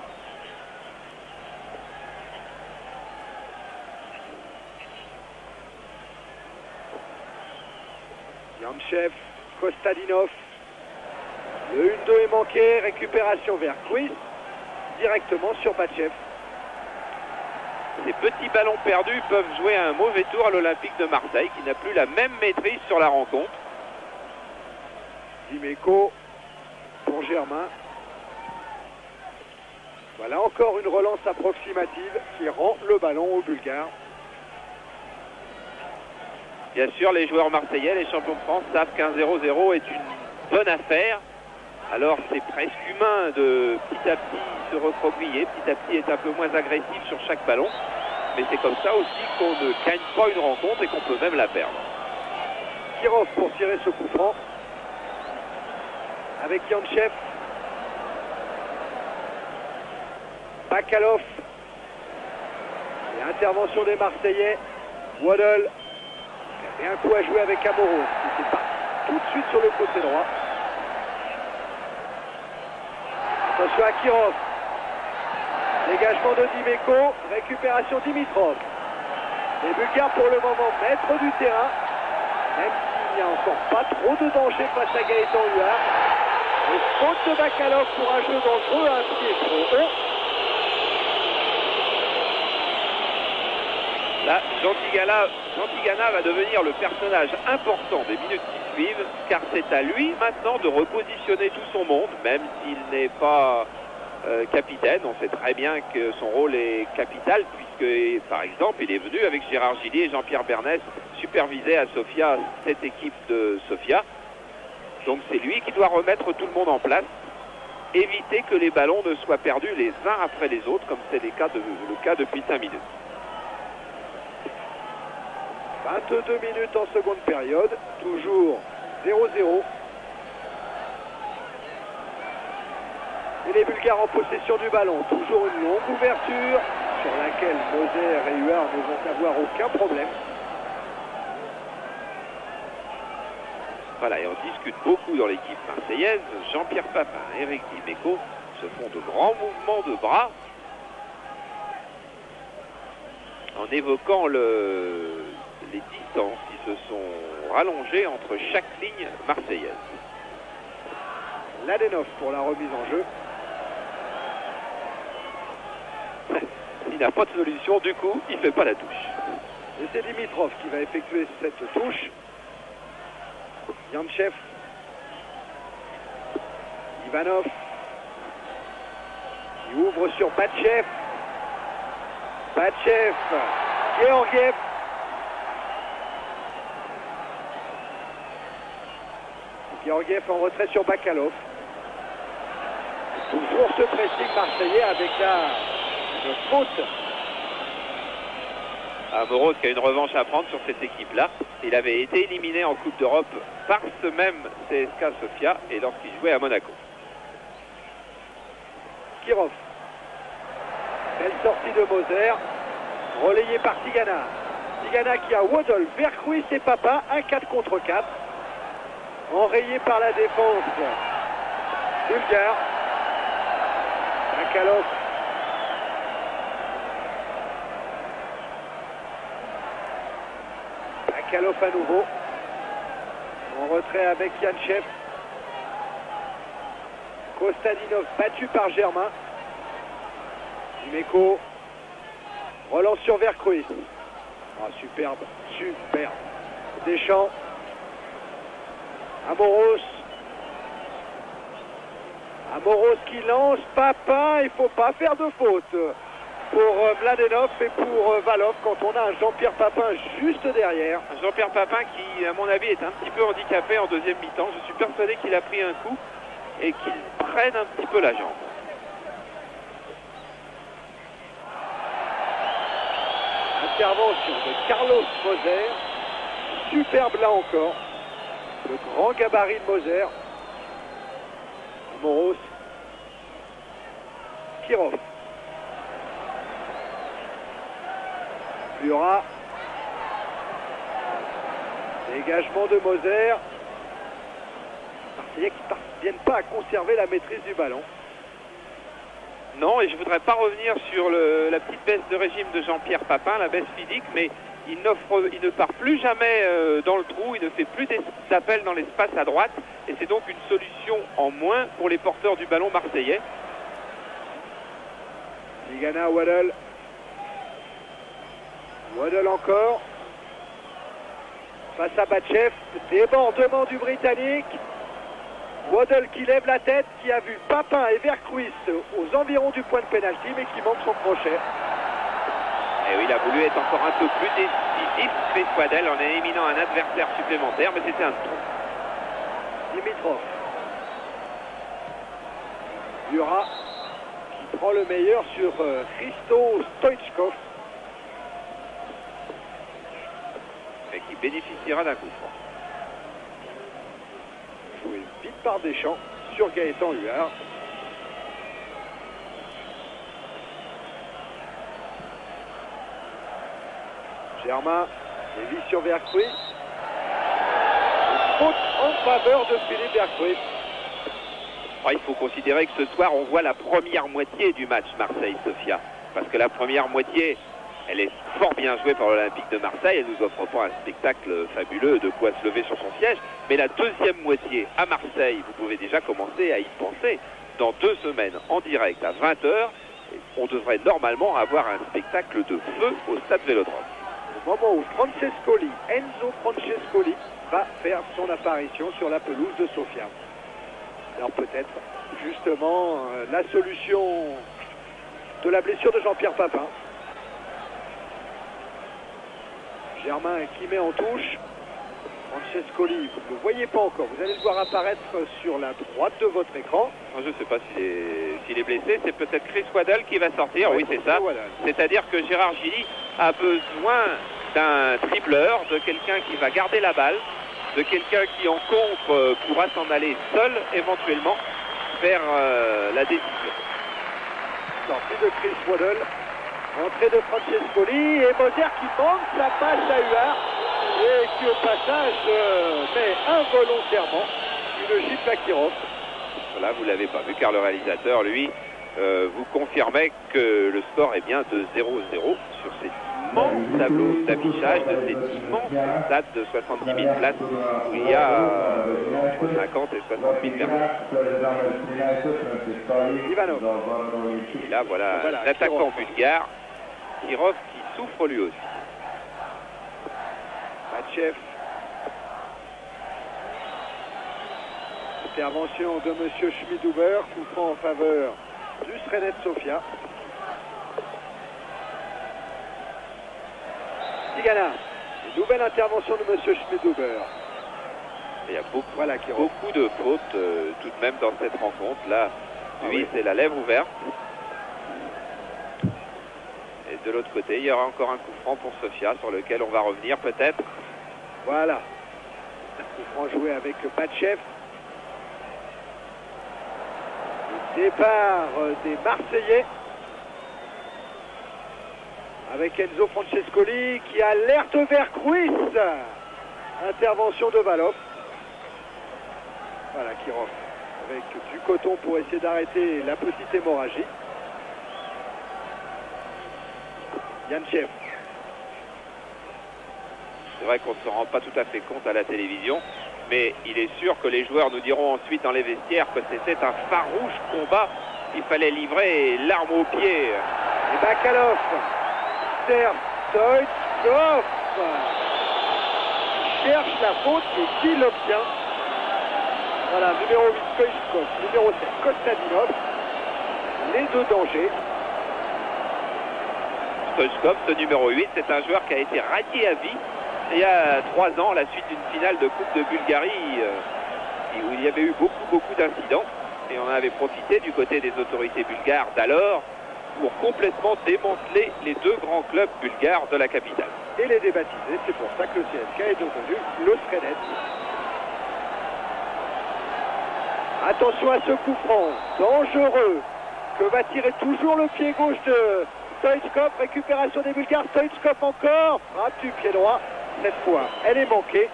Yamchev, Kostadinov. Le 1-2 est manqué, récupération vers Quiz, directement sur Batchev. Ces petits ballons perdus peuvent jouer un mauvais tour à l'Olympique de Marseille qui n'a plus la même maîtrise sur la rencontre. Dimeco pour Germain. Voilà encore une relance approximative qui rend le ballon aux Bulgares. Bien sûr, les joueurs marseillais, les champions de France, savent qu'un 0-0 est une bonne affaire. Alors c'est presque humain de petit à petit se recroqueviller, petit à petit être un peu moins agressif sur chaque ballon. Mais c'est comme ça aussi qu'on ne gagne pas une rencontre et qu'on peut même la perdre. Kirov pour tirer ce coup franc. Avec Yantchev. Bakalov. Et intervention des Marseillais. Waddle. Et un coup à jouer avec Amoro. Il s'est parti tout de suite sur le côté droit. Attention à Kirov. Dégagement de Dimeco. Récupération Dimitrov. Les Bulgares pour le moment maîtres du terrain. Même s'il n'y a encore pas trop de danger face à Gaëtan Huard. Et faute de Bakalov pour un jeu dangereux, un pied trop haut. Là, Jean Tigana va devenir le personnage important des minutes qui suivent, car c'est à lui maintenant de repositionner tout son monde, même s'il n'est pas capitaine. On sait très bien que son rôle est capital, puisque, par exemple, il est venu avec Gérard Gillier et Jean-Pierre Bernès superviser à Sofia cette équipe de Sofia. Donc c'est lui qui doit remettre tout le monde en place, éviter que les ballons ne soient perdus les uns après les autres, comme c'est le cas depuis 5 minutes. 22 minutes en seconde période, toujours 0-0. Et les Bulgares en possession du ballon, toujours une longue ouverture sur laquelle Moser et Huard ne vont avoir aucun problème. Voilà, et on discute beaucoup dans l'équipe marseillaise. Jean-Pierre Papin, Éric Dimeco se font de grands mouvements de bras en évoquant les distances qui se sont rallongées entre chaque ligne marseillaise. Ladenov pour la remise en jeu. Il n'a pas de solution, du coup, il ne fait pas la touche. Et c'est Dimitrov qui va effectuer cette touche. Yantchev. Ivanov. Qui ouvre sur Batchev. Batchev. Georgiev. Georgiev en retrait sur Bakalov. Toujours ce pressing marseillais avec une faute. Moros qui a une revanche à prendre sur cette équipe-là. Il avait été éliminé en Coupe d'Europe par ce même CSKA Sofia et lorsqu'il jouait à Monaco. Kirov. Belle sortie de Moser. Relayé par Tigana. Tigana qui a Waddle, Vercruis et Papin. Un 4 contre 4. Enrayé par la défense bulgare. Bakalov. Bakalov à nouveau. En retrait avec Yantchev. Kostadinov battu par Germain. Dimeco. Relance sur Vercruis. Ah, superbe, superbe. Deschamps. Amoros. Amoros qui lance. Papin, il ne faut pas faire de faute pour Mladenov et pour Valov quand on a un Jean-Pierre Papin juste derrière. Jean-Pierre Papin qui, à mon avis, est un petit peu handicapé en deuxième mi-temps. Je suis persuadé qu'il a pris un coup et qu'il prenne un petit peu la jambe. Intervention de Carlos Moser. Superbe là encore. Le grand gabarit de Moser. Moros. Kirov. Burat. Dégagement de Moser. Marseillais qui ne parviennent pas à conserver la maîtrise du ballon. Non, et je ne voudrais pas revenir sur la petite baisse de régime de Jean-Pierre Papin, la baisse physique, mais il ne part plus jamais dans le trou, il ne fait plus d'appels dans l'espace à droite, et c'est donc une solution en moins pour les porteurs du ballon marseillais. Tigana, Waddle. Waddle encore. Face à Batchev, débordement du Britannique. Waddle qui lève la tête, qui a vu Papin et Vercruis aux environs du point de pénalty, mais qui manque son crochet. Et oui, il a voulu être encore un peu plus décisif, Chris Waddle, en éliminant un adversaire supplémentaire, mais c'était un trou. Dimitrov. Burat qui prend le meilleur sur Christo Stoichkov. Et qui bénéficiera d'un coup franc. Joué vite par Deschamps sur Gaëtan Huard. Germain dévie sur Vercruis. Une faute en faveur de Philippe Vercruis. Il faut considérer que ce soir, on voit la première moitié du match Marseille-Sofia. Parce que la première moitié, elle est fort bien jouée par l'Olympique de Marseille. Elle nous offre pas un spectacle fabuleux, de quoi se lever sur son siège. Mais la deuxième moitié à Marseille, vous pouvez déjà commencer à y penser. Dans 2 semaines, en direct, à 20h, on devrait normalement avoir un spectacle de feu au Stade Vélodrome. Au moment où Enzo Francescoli, va faire son apparition sur la pelouse de Sofia. Alors peut-être justement la solution de la blessure de Jean-Pierre Papin. Germain qui met en touche. Francescoli, vous ne le voyez pas encore. Vous allez le voir apparaître sur la droite de votre écran. Je ne sais pas s'il est blessé. C'est peut-être Chris Waddle qui va sortir. Oui, c'est ça. C'est-à-dire que Gérard Gilly a besoin d'un tripleur, de quelqu'un qui va garder la balle, de quelqu'un qui en contre pourra s'en aller seul éventuellement vers la décision. Sortie de Chris Waddle, entrée de Francescoli et Moser qui manque sa passe à Huard et qui au passage met involontairement une gifle à Kirov. Voilà, vous ne l'avez pas vu car le réalisateur, lui, vous confirmait que le score est bien de 0-0 sur cet immense tableau d'affichage de cet immense stade de 70 000 places où il y a entre 50 et 60 000 personnes. Ivanov. Et là, voilà l'attaquant bulgare, Kirov, qui souffre lui aussi. Matchev. Intervention de M. Schmidhuber, coup franc en faveur du Sredets Sofia. Tigana, une nouvelle intervention de M. Schmidhuber. Il y a beaucoup de fautes tout de même dans cette rencontre. Là, lui, c'est la lèvre ouverte. Et de l'autre côté, il y aura encore un coup franc pour Sofia sur lequel on va revenir peut-être. Voilà. Un coup franc joué avec Batchev. Départ des Marseillais avec Enzo Francescoli qui alerte vers Kruis. Intervention de Valov. Voilà, Kirov avec du coton pour essayer d'arrêter la petite hémorragie. Yanchev. C'est vrai qu'on ne se rend pas tout à fait compte à la télévision, mais il est sûr que les joueurs nous diront ensuite dans les vestiaires que c'était un farouche combat. Il fallait livrer l'arme au pied. Et Bakalov sert Stoichkov. Il cherche la faute et qui l'obtient. Voilà, numéro 8 Stoichkov, numéro 7 Kostadinov. Les deux dangers. Stoichkov, ce numéro 8, c'est un joueur qui a été radié à vie il y a 3 ans, à la suite d'une finale de Coupe de Bulgarie où il y avait eu beaucoup d'incidents. Et on avait profité du côté des autorités bulgares d'alors pour complètement démanteler les deux grands clubs bulgares de la capitale. Et les débaptiser, c'est pour ça que le CSKA est devenu le Sredets. Attention à ce coup franc, dangereux, que va tirer toujours le pied gauche de Stoichkov. Récupération des Bulgares, Stoichkov encore, frappe du pied droit. Cette fois, elle est manquée.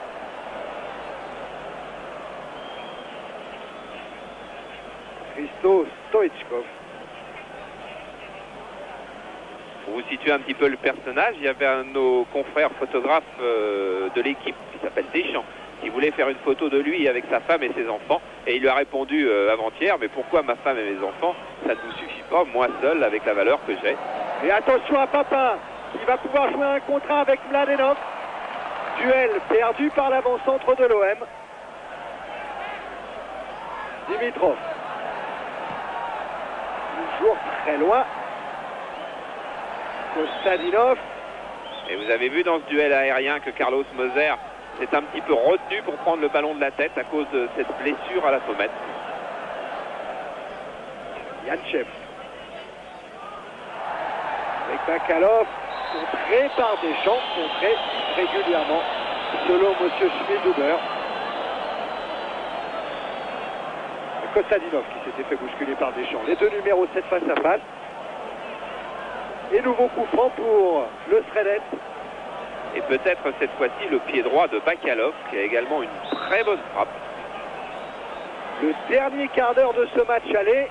Christo Stoichkov. Pour vous situer un petit peu le personnage, il y avait un de nos confrères photographes de l'équipe qui s'appelle Deschamps, qui voulait faire une photo de lui avec sa femme et ses enfants. Et il lui a répondu avant-hier, mais pourquoi ma femme et mes enfants? Ça ne vous suffit pas, moi seul, avec la valeur que j'ai. Et attention à Papin, qui va pouvoir jouer un contrat avec Mladenov. Duel perdu par l'avant-centre de l'OM. Dimitrov. Toujours très loin. Kostadinov. Et vous avez vu dans ce duel aérien que Carlos Moser s'est un petit peu retenu pour prendre le ballon de la tête à cause de cette blessure à la pommette. Yanchev. Avec Bakalov, contré par Deschamps, contré régulièrement, selon M. Schmidhuber. Kostadinov qui s'était fait bousculer par Deschamps. Les deux numéros 7 face à face. Et nouveau coup franc pour le Sredets. Et peut-être cette fois-ci le pied droit de Bakalov qui a également une très bonne frappe. Le dernier quart d'heure de ce match aller.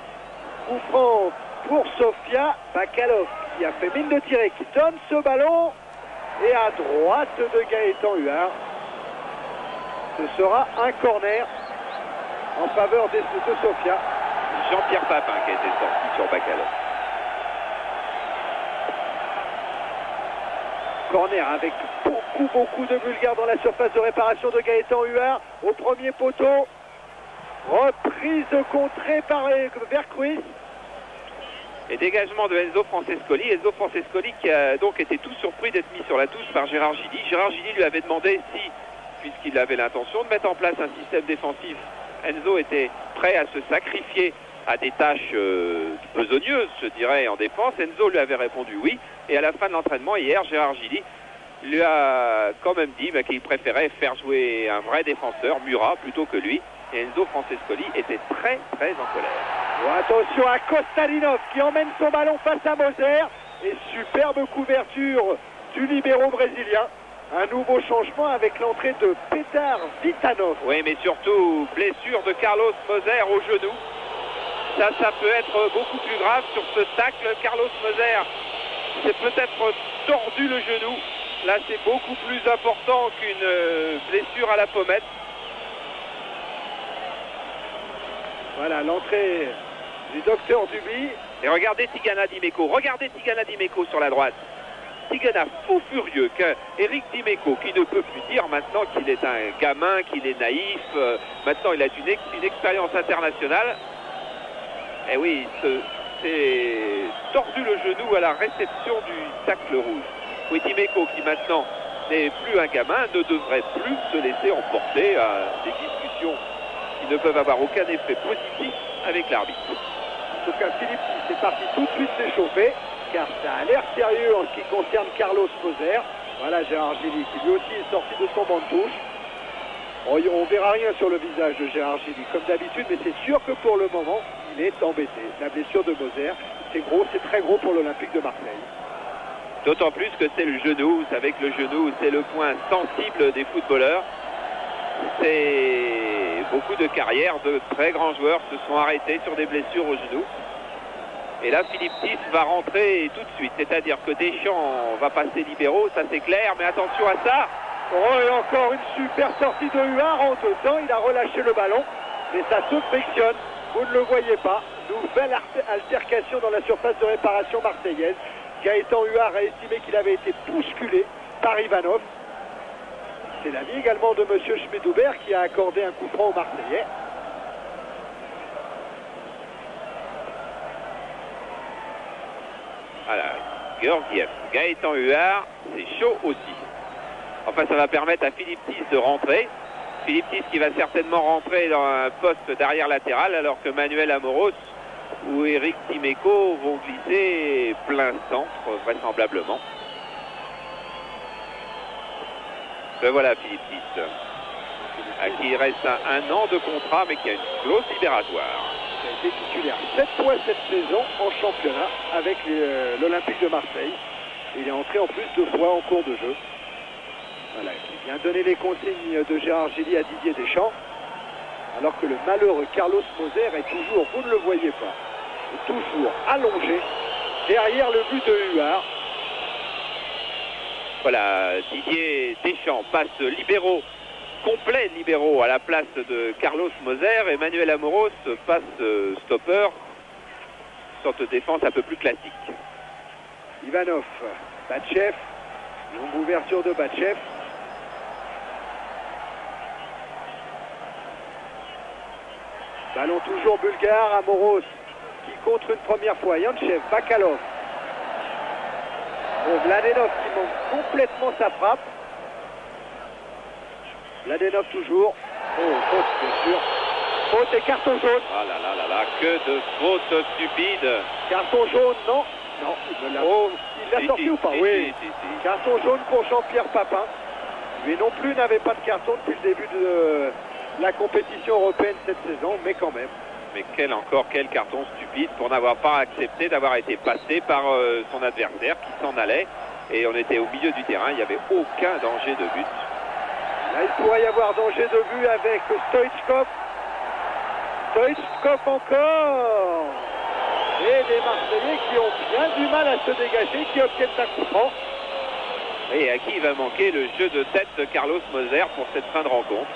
Coup franc pour Sofia. Bakalov qui a fait mine de tirer, qui donne ce ballon. Et à droite de Gaëtan Huard. Ce sera un corner en faveur de Sofia. Jean-Pierre Papin qui a été sorti sur Bakalov. Corner avec beaucoup de Bulgares dans la surface de réparation de Gaëtan Huard au premier poteau. Reprise contrée par Vercruis. Et dégagement de Enzo Francescoli. Enzo Francescoli qui a donc été tout surpris d'être mis sur la touche par Gérard Gilly. Gérard Gilly lui avait demandé si, puisqu'il avait l'intention de mettre en place un système défensif, Enzo était prêt à se sacrifier à des tâches besogneuses, je dirais, en défense. Enzo lui avait répondu oui. Et à la fin de l'entraînement, hier, Gérard Gilly lui a quand même dit qu'il préférait faire jouer un vrai défenseur, Murat, plutôt que lui. Et Enzo Francescoli était très très en colère. Oh, attention à Kostalinov qui emmène son ballon face à Moser. Et superbe couverture du libéro brésilien. Un nouveau changement avec l'entrée de Petar Vitanov. Oui, mais surtout blessure de Carlos Moser au genou. Ça peut être beaucoup plus grave sur ce tacle. Carlos Moser s'est peut-être tordu le genou. Là, c'est beaucoup plus important qu'une blessure à la pommette. Voilà l'entrée du docteur Duby. Et regardez Tigana Dimeco. Regardez Tigana Dimeco sur la droite. Tigana fou furieux qu'Eric Dimeco, qui ne peut plus dire maintenant qu'il est un gamin, qu'il est naïf. Maintenant, il a une expérience internationale. Et oui, c'est tordu le genou à la réception du tacle rouge. Oui, Dimeco, qui maintenant n'est plus un gamin, ne devrait plus se laisser emporter à des discussions qui ne peuvent avoir aucun effet positif avec l'arbitre. En tout cas, Philippe est parti tout de suite s'échauffer, car ça a l'air sérieux en ce qui concerne Carlos Moser. Voilà Gérard Gilly, qui lui aussi est sorti de son banc de touche. On verra rien sur le visage de Gérard Gilly, comme d'habitude, mais c'est sûr que pour le moment, il est embêté. La blessure de Moser, c'est gros, c'est très gros pour l'Olympique de Marseille. D'autant plus que c'est le genou. Vous savez que le genou, c'est le point sensible des footballeurs. C'est beaucoup de carrières de très grands joueurs se sont arrêtés sur des blessures au genou. Et là, Philippe Tis va rentrer tout de suite. C'est-à-dire que Deschamps va passer libéraux, ça c'est clair. Mais attention à ça. Oh, et encore une super sortie de Huard en deux temps. Il a relâché le ballon, mais ça se frictionne. Vous ne le voyez pas. Nouvelle altercation dans la surface de réparation marseillaise. Gaëtan Huard a estimé qu'il avait été bousculé par Ivanov. C'est l'avis également de M. Schmidhuber qui a accordé un coup franc aux Marseillais. Voilà, Georgiev, Gaëtan Huard, c'est chaud aussi. Enfin, ça va permettre à Philippe Tis de rentrer. Philippe Tis qui va certainement rentrer dans un poste d'arrière latéral, alors que Manuel Amoros ou Eric Dimeco vont glisser plein centre, vraisemblablement. Ben voilà Philippe Tis, à qui il reste un an de contrat, mais qui a une clause libératoire. Il a été titulaire 7 fois cette saison en championnat avec l'Olympique de Marseille. Il est entré en plus 2 fois en cours de jeu. Voilà, qui vient donner les consignes de Gérard Gilly à Didier Deschamps. Alors que le malheureux Carlos Moser est toujours, vous ne le voyez pas, est toujours allongé derrière le but de Huard. Voilà, Didier Deschamps passe libéraux, complet libéraux à la place de Carlos Moser. Et Manuel Amoros passe stopper, sorte de défense un peu plus classique. Ivanov, Batchev, longue ouverture de Batchev. Ballon toujours bulgare, Amoros qui contre une première fois, Yanchev, Bakalov. Mladenov qui manque complètement sa frappe. Mladenov toujours. Oh, faute bien sûr. Faute et carton jaune. Ah là là là là, que de fautes stupides. Carton jaune, non. Non, il l'a sorti si, ou pas? si, Oui. si. Carton jaune pour Jean-Pierre Papin. Lui non plus n'avait pas de carton depuis le début de la compétition européenne cette saison, mais quand même. Mais quel carton stupide pour n'avoir pas accepté d'avoir été passé par son adversaire qui s'en allait. Et on était au milieu du terrain, il n'y avait aucun danger de but. Là, il pourrait y avoir danger de but avec Stoichkov. Stoichkov encore. Et des Marseillais qui ont bien du mal à se dégager, qui obtiennent un coup franc. Et à qui il va manquer le jeu de tête de Carlos Moser pour cette fin de rencontre.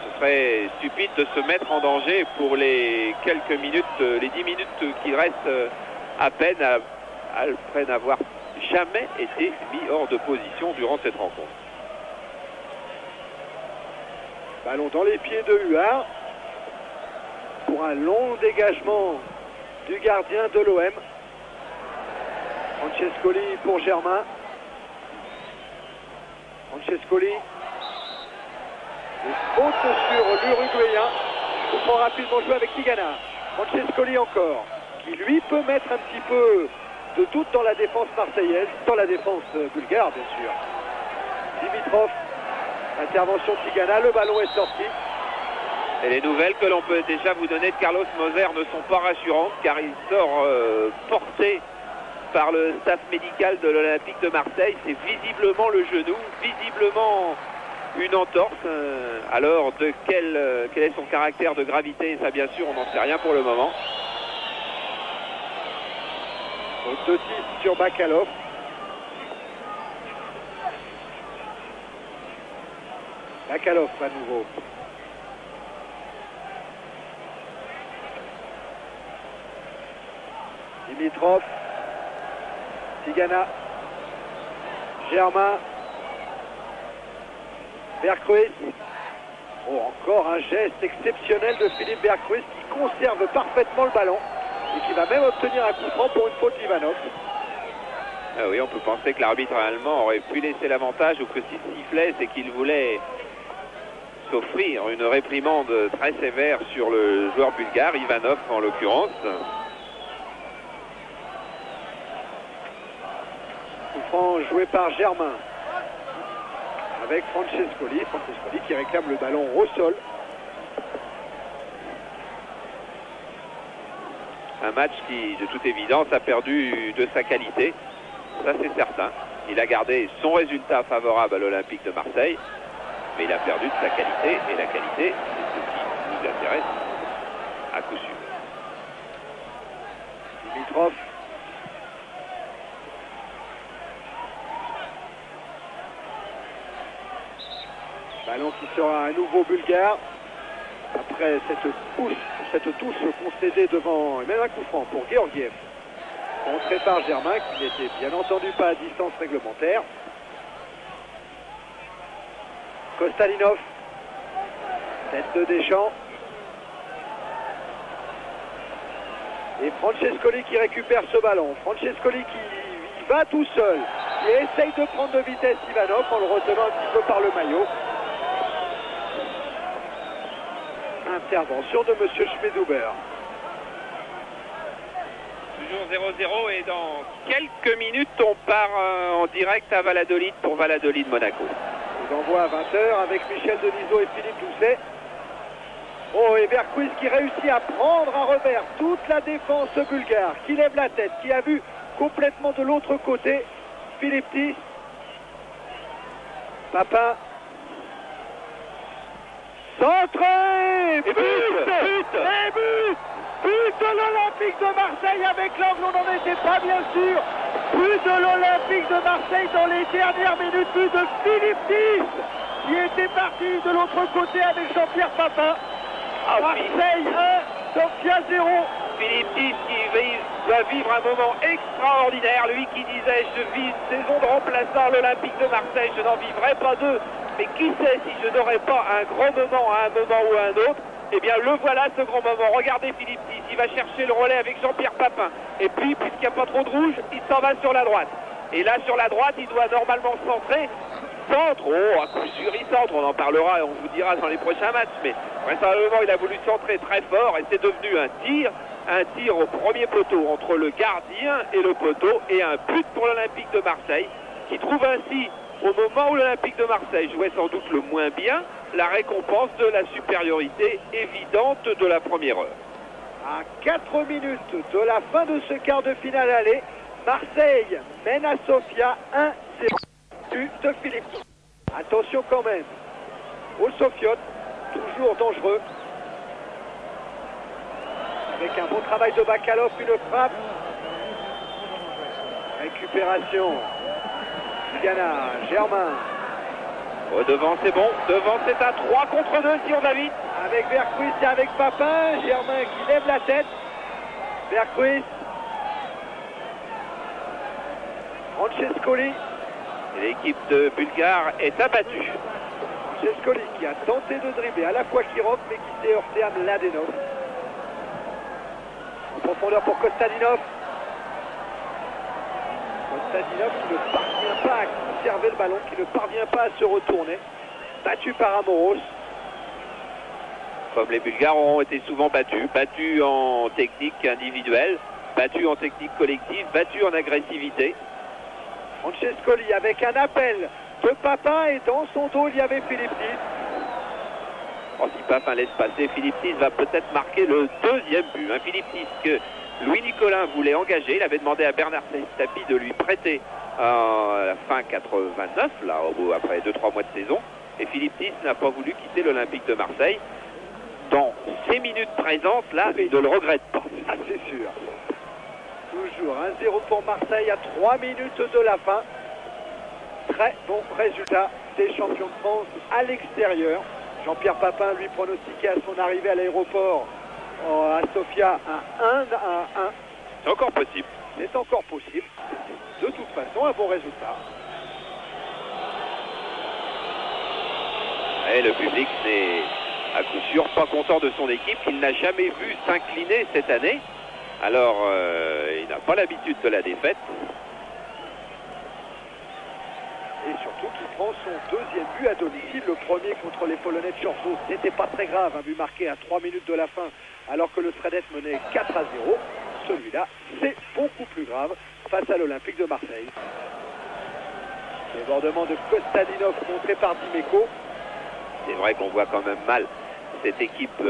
Ce serait stupide de se mettre en danger pour les quelques minutes, les 10 minutes qui restent à peine après n'avoir jamais été mis hors de position durant cette rencontre. Ballon dans les pieds de Huard pour un long dégagement du gardien de l'OM. Francescoli pour Germain. Francescoli. Et faute sur l'Uruguayen. Il faut rapidement jouer avec Tigana. Francescoli encore, qui lui peut mettre un petit peu de doute dans la défense marseillaise, dans la défense bulgare bien sûr. Dimitrov, intervention Tigana, le ballon est sorti. Et les nouvelles que l'on peut déjà vous donner de Carlos Moser ne sont pas rassurantes car il sort porté par le staff médical de l'Olympique de Marseille. C'est visiblement le genou, visiblement une entorse. Alors de quel est son caractère de gravité, ça bien sûr on n'en sait rien pour le moment. Au 2-6 sur Bakalov. Bakalov à nouveau. Dimitrov. Tigana. Germain. Berghuis. Oh, encore un geste exceptionnel de Philippe Berghuis qui conserve parfaitement le ballon et qui va même obtenir un coup franc pour une faute d'Ivanov. Ah oui, on peut penser que l'arbitre allemand aurait pu laisser l'avantage ou que s'il sifflait, c'est qu'il voulait s'offrir une réprimande très sévère sur le joueur bulgare, Ivanov en l'occurrence. Coup franc joué par Germain avec Francescoli qui réclame le ballon au sol. Un match qui, de toute évidence, a perdu de sa qualité. Ça, c'est certain. Il a gardé son résultat favorable à l'Olympique de Marseille, mais il a perdu de sa qualité. Et la qualité, c'est ce qui nous intéresse à coup sûr. Dimitrov. Ballon qui sera à nouveau bulgare. Après cette touche concédée devant, et même un coup franc pour Georgiev. Contré par Germain, qui n'était bien entendu pas à distance réglementaire. Kostalinov. Tête de Deschamps. Et Francescoli qui récupère ce ballon. Francescoli qui va tout seul. Et essaye de prendre de vitesse Ivanov en le retenant un petit peu par le maillot. Intervention de M. Schmidhuber. Toujours 0-0 et dans quelques minutes on part en direct à Valladolid pour Valladolid-Monaco. Nous envoie à 20h avec Michel Denisot et Philippe Doucet. Oh, et Berghuis qui réussit à prendre à revers toute la défense bulgare, qui lève la tête, qui a vu complètement de l'autre côté Philippe Tis. Papin. Centré. But de l'Olympique de Marseille avec l'angle, on n'en était pas bien sûr. But de l'Olympique de Marseille dans les dernières minutes. But de Philippe Tis qui était parti de l'autre côté avec Jean-Pierre Papin. Marseille 1, Sofia 0. Philippe Tis qui va vivre un moment extraordinaire. Lui qui disait je vis une saison de remplaçant à l'Olympique de Marseille, je n'en vivrai pas deux. Mais qui sait si je n'aurai pas un grand moment à un moment ou à un autre. Eh bien le voilà ce grand moment. Regardez Philippe Tis, il va chercher le relais avec Jean-Pierre Papin. Et puis puisqu'il n'y a pas trop de rouge, il s'en va sur la droite. Et là sur la droite, il doit normalement centrer. Centre, oh à coup sûr il centre, on en parlera et on vous dira dans les prochains matchs. Mais vraisemblablement il a voulu centrer très fort et c'est devenu un tir au premier poteau entre le gardien et le poteau. Et un but pour l'Olympique de Marseille qui trouve ainsi, au moment où l'Olympique de Marseille jouait sans doute le moins bien, la récompense de la supériorité évidente de la première heure. À 4 minutes de la fin de ce quart de finale aller, Marseille mène à Sofia 1-0 de Philippe. Attention quand même au Sofiote, toujours dangereux. Avec un bon travail de Bakalov, une frappe. Récupération. Tigana, Germain. Oh, devant c'est bon, devant c'est un 3 contre 2 si on a vite. Avec Berghuis et avec Papin, Germain qui lève la tête. Berghuis. Francescoli. L'équipe de Bulgare est abattue. Francescoli qui a tenté de dribbler à la fois Kirov mais qui s'est heurté à Mladenov. En profondeur pour Kostalinov. Kostalinov qui ne parvient pas à conserver le ballon, qui ne parvient pas à se retourner. Battu par Amoros. Comme les Bulgares ont été souvent battus en technique individuelle. battu en technique collective, battu en agressivité. Francescoli avec un appel de Papin et dans son dos il y avait Philippe Tis. Oh, si Papin laisse passer, Philippe Tis va peut-être marquer le deuxième but. Philippe Tis que Louis Nicolin voulait engager. Il avait demandé à Bernard Tapie de lui prêter à la fin 89, là, après 2-3 mois de saison. Et Philippe Tis n'a pas voulu quitter l'Olympique de Marseille. Dans ces minutes présentes, là, il ne le regrette pas. Ah, c'est sûr. Toujours 1-0 pour Marseille à 3 minutes de la fin. Très bon résultat des champions de France à l'extérieur. Jean-Pierre Papin lui pronostiquait à son arrivée à l'aéroport à Sofia un 1-1. C'est encore possible. C'est encore possible. De toute façon, un bon résultat. Et le public n'est à coup sûr pas content de son équipe. Il n'a jamais vu s'incliner cette année. Alors, il n'a pas l'habitude de la défaite. Et surtout qu'il prend son deuxième but à domicile. Le premier contre les Polonais de Chorzo, c'était pas très grave. Un but marqué à 3 minutes de la fin, alors que le Stradec menait 4-0. Celui-là, c'est beaucoup plus grave face à l'Olympique de Marseille. Débordement de Kostadinov montré par Dimeco. C'est vrai qu'on voit quand même mal cette équipe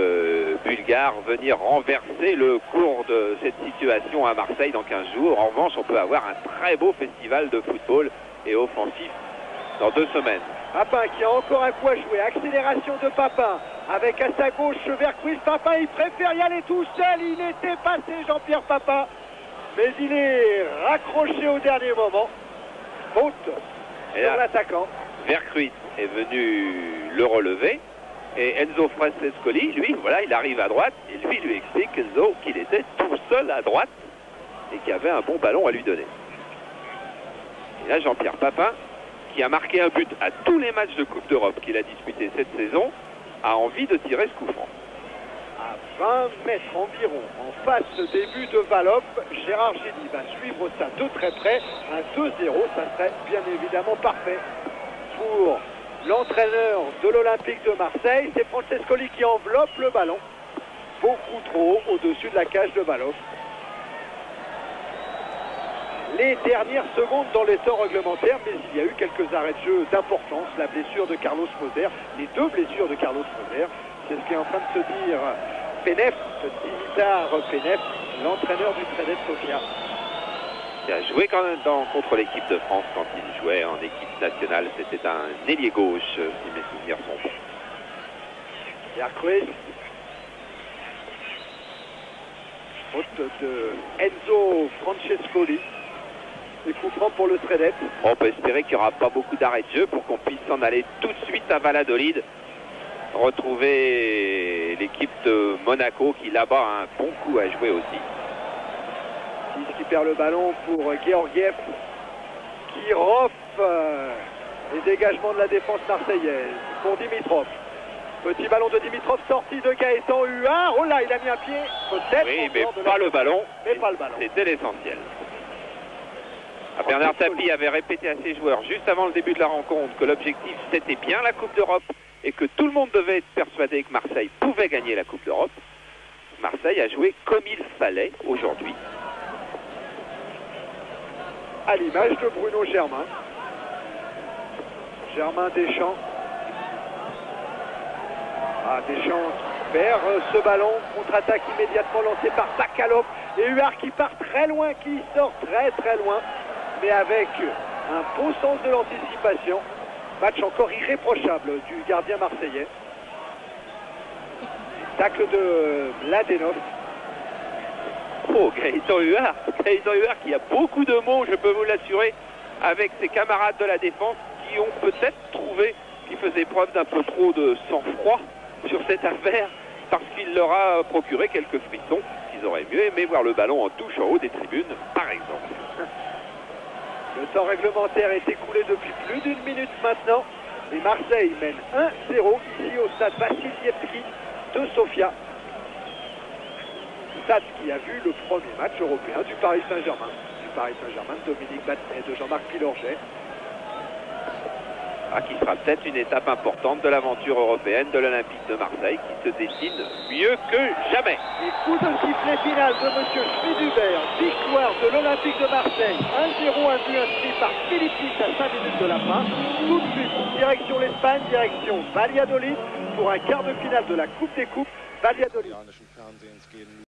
bulgare venir renverser le cours de cette situation à Marseille dans 15 jours. En revanche, on peut avoir un très beau festival de football et offensif dans 2 semaines. Papin qui a encore un coup à jouer. Accélération de Papin avec à sa gauche Vercruis. Papin, il préfère y aller tout seul. Il était passé, Jean-Pierre Papin, mais il est raccroché au dernier moment. Faute sur l'attaquant. Vercruis est venu le relever. Et Enzo Francescoli, lui, voilà, il arrive à droite. Et lui explique, Enzo, qu'il était tout seul à droite et qu'il avait un bon ballon à lui donner. Et là, Jean-Pierre Papin, qui a marqué un but à tous les matchs de Coupe d'Europe qu'il a disputé cette saison, a envie de tirer ce coup franc. À 20 mètres environ, en face des buts de Valov, Gérard Gilly va suivre ça de très près. Un 2-0, ça serait bien évidemment parfait pour l'entraîneur de l'Olympique de Marseille. C'est Francescoli qui enveloppe le ballon beaucoup trop haut au-dessus de la cage de Valov. Les dernières secondes dans les temps réglementaires, mais il y a eu quelques arrêts de jeu d'importance. La blessure de Carlos Moser, les 2 blessures de Carlos Moser, c'est ce qui est en train de se dire Penef, Dimitar Penef, l'entraîneur du Stradec Sofia. Il a joué quand même contre l'équipe de France quand il jouait en équipe nationale. C'était un ailier gauche, si mes souvenirs sont bons. Vercruis. Faute de Enzo Francescoli. Et coup franc pour le Stradec. On peut espérer qu'il n'y aura pas beaucoup d'arrêts de jeu pour qu'on puisse s'en aller tout de suite à Valladolid. Retrouver l'équipe de Monaco qui là-bas a un bon coup à jouer aussi. Qui perd le ballon pour Georgiev. Kirov. Les dégagements de la défense marseillaise pour Dimitrov. Petit ballon de Dimitrov sorti de Gaëtan Huard. Oh là, il a mis un pied. Peut-être. Oui, mais pas le ballon. Mais pas le ballon. C'était l'essentiel. Bernard Tapie avait répété à ses joueurs juste avant le début de la rencontre que l'objectif c'était bien la Coupe d'Europe et que tout le monde devait être persuadé que Marseille pouvait gagner la Coupe d'Europe. Marseille a joué comme il fallait aujourd'hui. À l'image de Bruno Germain. Germain Deschamps. Deschamps qui perd ce ballon. Contre-attaque immédiatement lancée par Bakalov. Et Huard qui part très loin, qui sort très loin. Mais avec un beau sens de l'anticipation. Match encore irréprochable du gardien marseillais. Tacle de Mladenov. Oh, Gaëtan Huard qui a beaucoup de mots, je peux vous l'assurer, avec ses camarades de la défense qui ont peut-être trouvé qu'il faisait preuve d'un peu trop de sang-froid sur cette affaire parce qu'il leur a procuré quelques frissons. Ils auraient mieux aimé voir le ballon en touche en haut des tribunes, par exemple. Le temps réglementaire est écoulé depuis plus d'1 minute maintenant. Et Marseille mène 1-0 ici au stade Vassilievski de Sofia. Stade qui a vu le premier match européen du Paris Saint-Germain. Du Paris Saint-Germain de Dominique Battenet, de Jean-Marc Pilorget. qui sera peut-être une étape importante de l'aventure européenne de l'Olympique de Marseille qui se dessine mieux que jamais. Et coup de sifflet final de M. Schmidhuber, victoire de l'Olympique de Marseille, 1-0, un but inscrit par Philippe Lis à 5 minutes de la fin. Tout de suite, direction l'Espagne, direction Valladolid pour un quart de finale de la Coupe des Coupes, Valladolid.